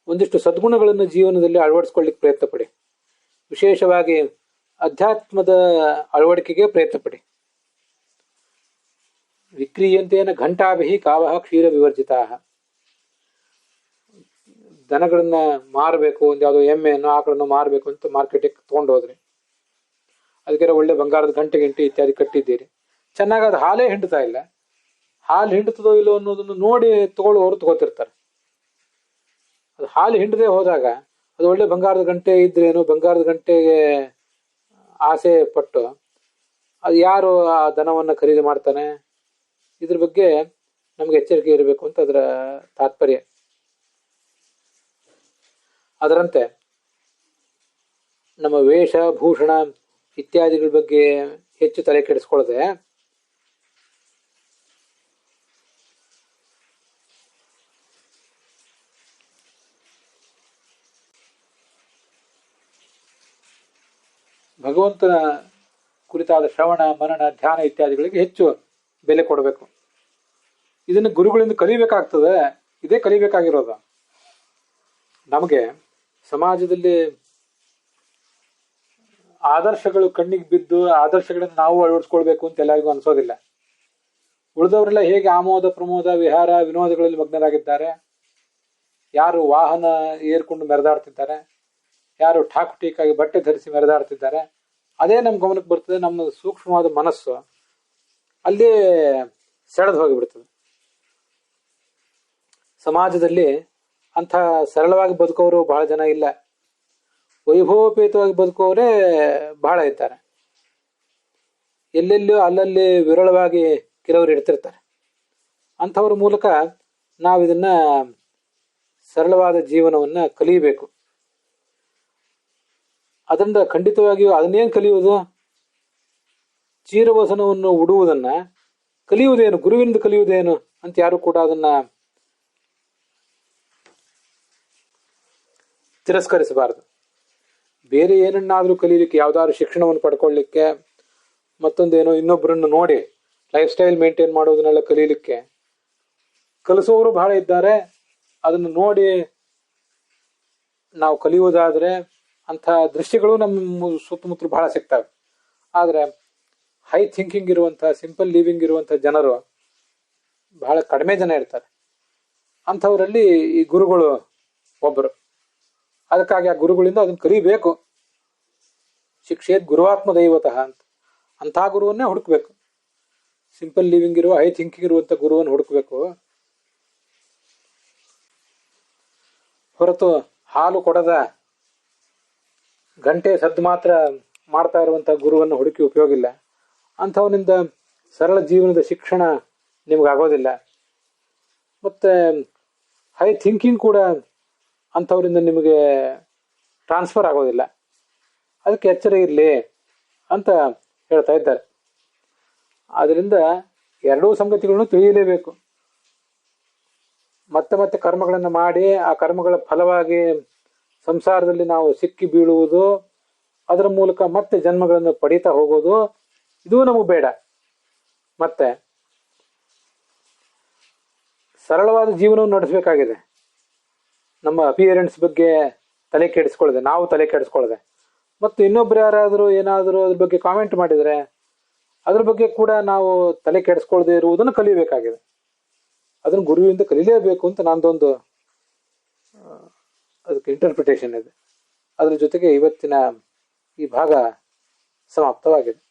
ಒಂದಿಷ್ಟು ಸದ್ಗುಣಗಳನ್ನು ಜೀವನದಲ್ಲಿ ಅಳವಡಿಸ್ಕೊಳ್ಳಿಕ್ಕೆ ಪ್ರಯತ್ನ ಪಡಿ. ವಿಶೇಷವಾಗಿ ಅಧ್ಯಾತ್ಮದ ಅಳವಡಿಕೆಗೆ ಪ್ರಯತ್ನ ಪಡಿ. ವಿಕ್ರೀಯಂತೇನ ಘಂಟಾಭಿ ಗಾವಃ ಕ್ಷೀರ ವಿವರ್ಜಿತಾ, ದನಗಳನ್ನ ಮಾರಬೇಕು, ಒಂದು ಯಾವುದೋ ಎಮ್ಮೆಯನ್ನು ಆಕಳನ್ನು ಮಾರಬೇಕು ಅಂತ ಮಾರ್ಕೆಟಿಗೆ ತೊಗೊಂಡು ಹೋದ್ರಿ, ಅದಕ್ಕೆ ಒಳ್ಳೆ ಬಂಗಾರದ ಗಂಟೆ ಇತ್ಯಾದಿ ಕಟ್ಟಿದ್ದೀರಿ, ಚೆನ್ನಾಗಿ ಅದು ಹಾಲೇ ಹಿಂಡ್ತಾ ಇಲ್ಲ, ಹಾಲು ಹಿಂಡ್ತದೋ ಇಲ್ಲೋ ಅನ್ನೋದನ್ನು ನೋಡಿ ತಗೊಳ್ಳೋರು ತಗೋತಿರ್ತಾರೆ. ಅದು ಹಾಲು ಹಿಂಡದೆ ಹೋದಾಗ ಅದು ಒಳ್ಳೆ ಬಂಗಾರದ ಗಂಟೆ ಇದ್ರೇನು, ಬಂಗಾರದ ಗಂಟೆಗೆ ಆಸೆ ಪಟ್ಟು ಅದು ಯಾರು ಆ ದನವನ್ನು ಖರೀದಿ ಮಾಡ್ತಾನೆ, ಇದ್ರ ಬಗ್ಗೆ ನಮ್ಗೆ ಎಚ್ಚರಿಕೆ ಇರಬೇಕು ಅಂತ ಅದರ ತಾತ್ಪರ್ಯ. ಅದರಂತೆ ನಮ್ಮ ವೇಷ ಭೂಷಣ ಇತ್ಯಾದಿಗಳ ಬಗ್ಗೆ ಹೆಚ್ಚು ತಲೆ ಕೆಡಿಸ್ಕೊಳ್ಳದೆ ಭಗವಂತನ ಕುರಿತಾದ ಶ್ರವಣ ಮನನ ಧ್ಯಾನ ಇತ್ಯಾದಿಗಳಿಗೆ ಹೆಚ್ಚು ಬೆಲೆ ಕೊಡಬೇಕು. ಇದನ್ನು ಗುರುಗಳಿಂದ ಕಲಿಬೇಕಾಗ್ತದೆ. ಇದೇ ಕಲಿಬೇಕಾಗಿರೋದು. ನಮಗೆ ಸಮಾಜದಲ್ಲಿ ಆದರ್ಶಗಳು ಕಣ್ಣಿಗೆ ಬಿದ್ದು ಆದರ್ಶಗಳನ್ನು ನಾವು ಅಳವಡಿಸ್ಕೊಳ್ಬೇಕು ಅಂತ ಎಲ್ಲರಿಗೂ ಅನ್ಸೋದಿಲ್ಲ. ಉಳಿದವರೆಲ್ಲ ಹೇಗೆ ಆಮೋದ ಪ್ರಮೋದ ವಿಹಾರ ವಿನೋದಗಳಲ್ಲಿ ಮಗ್ನರಾಗಿದ್ದಾರೆ, ಯಾರು ವಾಹನ ಏರ್ಕೊಂಡು ಮೆರೆದಾಡ್ತಿದ್ದಾರೆ, ಯಾರು ಠಾಕು ಟೀಕಾಗಿ ಬಟ್ಟೆ ಧರಿಸಿ ಮೆರೆದಾಡ್ತಿದ್ದಾರೆ, ಅದೇ ನಮ್ಮ ಗಮನಕ್ಕೆ ಬರ್ತದೆ. ನಮ್ಮ ಸೂಕ್ಷ್ಮವಾದ ಮನಸ್ಸು ಅಲ್ಲೇ ಸೆಳೆದು ಹೋಗಿಬಿಡ್ತದೆ. ಸಮಾಜದಲ್ಲಿ ಅಂಥ ಸರಳವಾಗಿ ಬದುಕೋರು ಬಹಳ ಜನ ಇಲ್ಲ. ವೈಭವೋಪೇತವಾಗಿ ಬದುಕೋರೇ ಬಹಳ ಇದ್ದಾರೆ. ಎಲ್ಲೆಲ್ಲೋ ಅಲ್ಲಲ್ಲಿ ವಿರಳವಾಗಿ ಕೆಲವರು ಇಡ್ತಿರ್ತಾರೆ. ಅಂಥವ್ರ ಮೂಲಕ ನಾವು ಇದನ್ನ ಸರಳವಾದ ಜೀವನವನ್ನ ಕಲಿಯಬೇಕು. ಅದರಿಂದ ಖಂಡಿತವಾಗಿಯೂ ಅದನ್ನೇನು ಕಲಿಯುವುದು? ಚೀರವಸನವನ್ನು ಉಡುವುದನ್ನ ಕಲಿಯುವುದೇನು, ಗುರುವಿನಿಂದ ಕಲಿಯುವುದೇನು ಅಂತ ಯಾರು ಕೂಡ ಅದನ್ನ ತಿರಸ್ಕರಿಸಬಾರದು. ಬೇರೆ ಏನನ್ನಾದ್ರೂ ಕಲೀಲಿಕ್ಕೆ, ಯಾವ್ದಾದ್ರು ಶಿಕ್ಷಣವನ್ನು ಪಡ್ಕೊಳ್ಳಿಕ್ಕೆ, ಮತ್ತೊಂದೇನೋ ಇನ್ನೊಬ್ಬರನ್ನು ನೋಡಿ ಲೈಫ್ ಸ್ಟೈಲ್ ಮೇಂಟೈನ್ ಮಾಡೋದನ್ನೆಲ್ಲ ಕಲೀಲಿಕ್ಕೆ ಕಲಿಸೋರು ಬಹಳ ಇದ್ದಾರೆ. ಅದನ್ನು ನೋಡಿ ನಾವು ಕಲಿಯುವುದಾದ್ರೆ ಅಂಥ ದೃಶ್ಯಗಳು ನಮ್ಮ ಸುತ್ತಮುತ್ತಲು ಬಹಳ ಸಿಗ್ತವೆ. ಆದರೆ ಹೈ ಥಿಂಕಿಂಗ್ ಇರುವಂಥ, ಸಿಂಪಲ್ ಲಿವಿಂಗ್ ಇರುವಂಥ ಜನರು ಬಹಳ ಕಡಿಮೆ ಜನ ಇರ್ತಾರೆ. ಅಂಥವರಲ್ಲಿ ಈ ಗುರುಗಳು ಒಬ್ಬರು. ಅದಕ್ಕಾಗಿ ಆ ಗುರುಗಳಿಂದ ಅದನ್ನು ಕಲಿಬೇಕು. ಶಿಕ್ಷೇತ್ ಗುರುವಾತ್ಮ ದೈವತಃ ಅಂತ ಅಂಥ ಗುರುವನ್ನೇ ಹುಡುಕ್ಬೇಕು. ಸಿಂಪಲ್ ಲಿವಿಂಗ್ ಇರುವ, ಹೈ ಥಿಂಕಿಂಗ್ ಇರುವಂಥ ಗುರುವನ್ನು ಹುಡುಕ್ಬೇಕು. ಹೊರತು ಹಾಲು ಕೊಡದ ಗಂಟೆ ಸದ್ದು ಮಾತ್ರ ಮಾಡ್ತಾ ಇರುವಂಥ ಗುರುವನ್ನು ಹುಡುಕಿ ಉಪಯೋಗ ಇಲ್ಲ. ಅಂಥವನಿಂದ ಸರಳ ಜೀವನದ ಶಿಕ್ಷಣ ನಿಮ್ಗಾಗೋದಿಲ್ಲ. ಮತ್ತೆ ಹೈ ಥಿಂಕಿಂಗ್ ಕೂಡ ಅಂಥವರಿಂದ ನಿಮಗೆ ಟ್ರಾನ್ಸ್ಫರ್ ಆಗೋದಿಲ್ಲ. ಅದಕ್ಕೆ ಎಚ್ಚರ ಇರಲಿ ಅಂತ ಹೇಳ್ತಾ ಇದ್ದಾರೆ. ಆದ್ದರಿಂದ ಎರಡೂ ಸಂಗತಿಗಳನ್ನು ತಿಳಿಯಲೇಬೇಕು. ಮತ್ತೆ ಮತ್ತೆ ಕರ್ಮಗಳನ್ನು ಮಾಡಿ ಆ ಕರ್ಮಗಳ ಫಲವಾಗಿ ಸಂಸಾರದಲ್ಲಿ ನಾವು ಸಿಕ್ಕಿ ಬೀಳುವುದು, ಅದರ ಮೂಲಕ ಮತ್ತೆ ಜನ್ಮಗಳನ್ನು ಪಡೀತಾ ಹೋಗೋದು, ಇದು ನಮಗೆ ಬೇಡ. ಮತ್ತೆ ಸರಳವಾದ ಜೀವನವನ್ನು ನಡೆಸಬೇಕಾಗಿದೆ. ನಮ್ಮ ಅಪಿಯರೆನ್ಸ್ ಬಗ್ಗೆ ತಲೆ ಕೆಡಿಸ್ಕೊಳ್ಳದೆ, ನಾವು ತಲೆ ಕೆಡಿಸ್ಕೊಳ್ಳದೆ, ಮತ್ತು ಇನ್ನೊಬ್ರು ಯಾರಾದರೂ ಏನಾದರೂ ಅದ್ರ ಬಗ್ಗೆ ಕಾಮೆಂಟ್ ಮಾಡಿದರೆ ಅದ್ರ ಬಗ್ಗೆ ಕೂಡ ನಾವು ತಲೆ ಕೆಡಿಸ್ಕೊಳ್ಳದೆ ಇರುವುದನ್ನು ಕಲಿಯಬೇಕಾಗಿದೆ. ಅದನ್ನು ಗುರುವಿಂದ ಕಲಿಯಲೇಬೇಕು ಅಂತ ನಂದೊಂದು ಅದಕ್ಕೆ ಇಂಟರ್ಪ್ರಿಟೇಷನ್ ಇದೆ. ಅದ್ರ ಜೊತೆಗೆ ಇವತ್ತಿನ ಈ ಭಾಗ ಸಮಾಪ್ತವಾಗಿದೆ.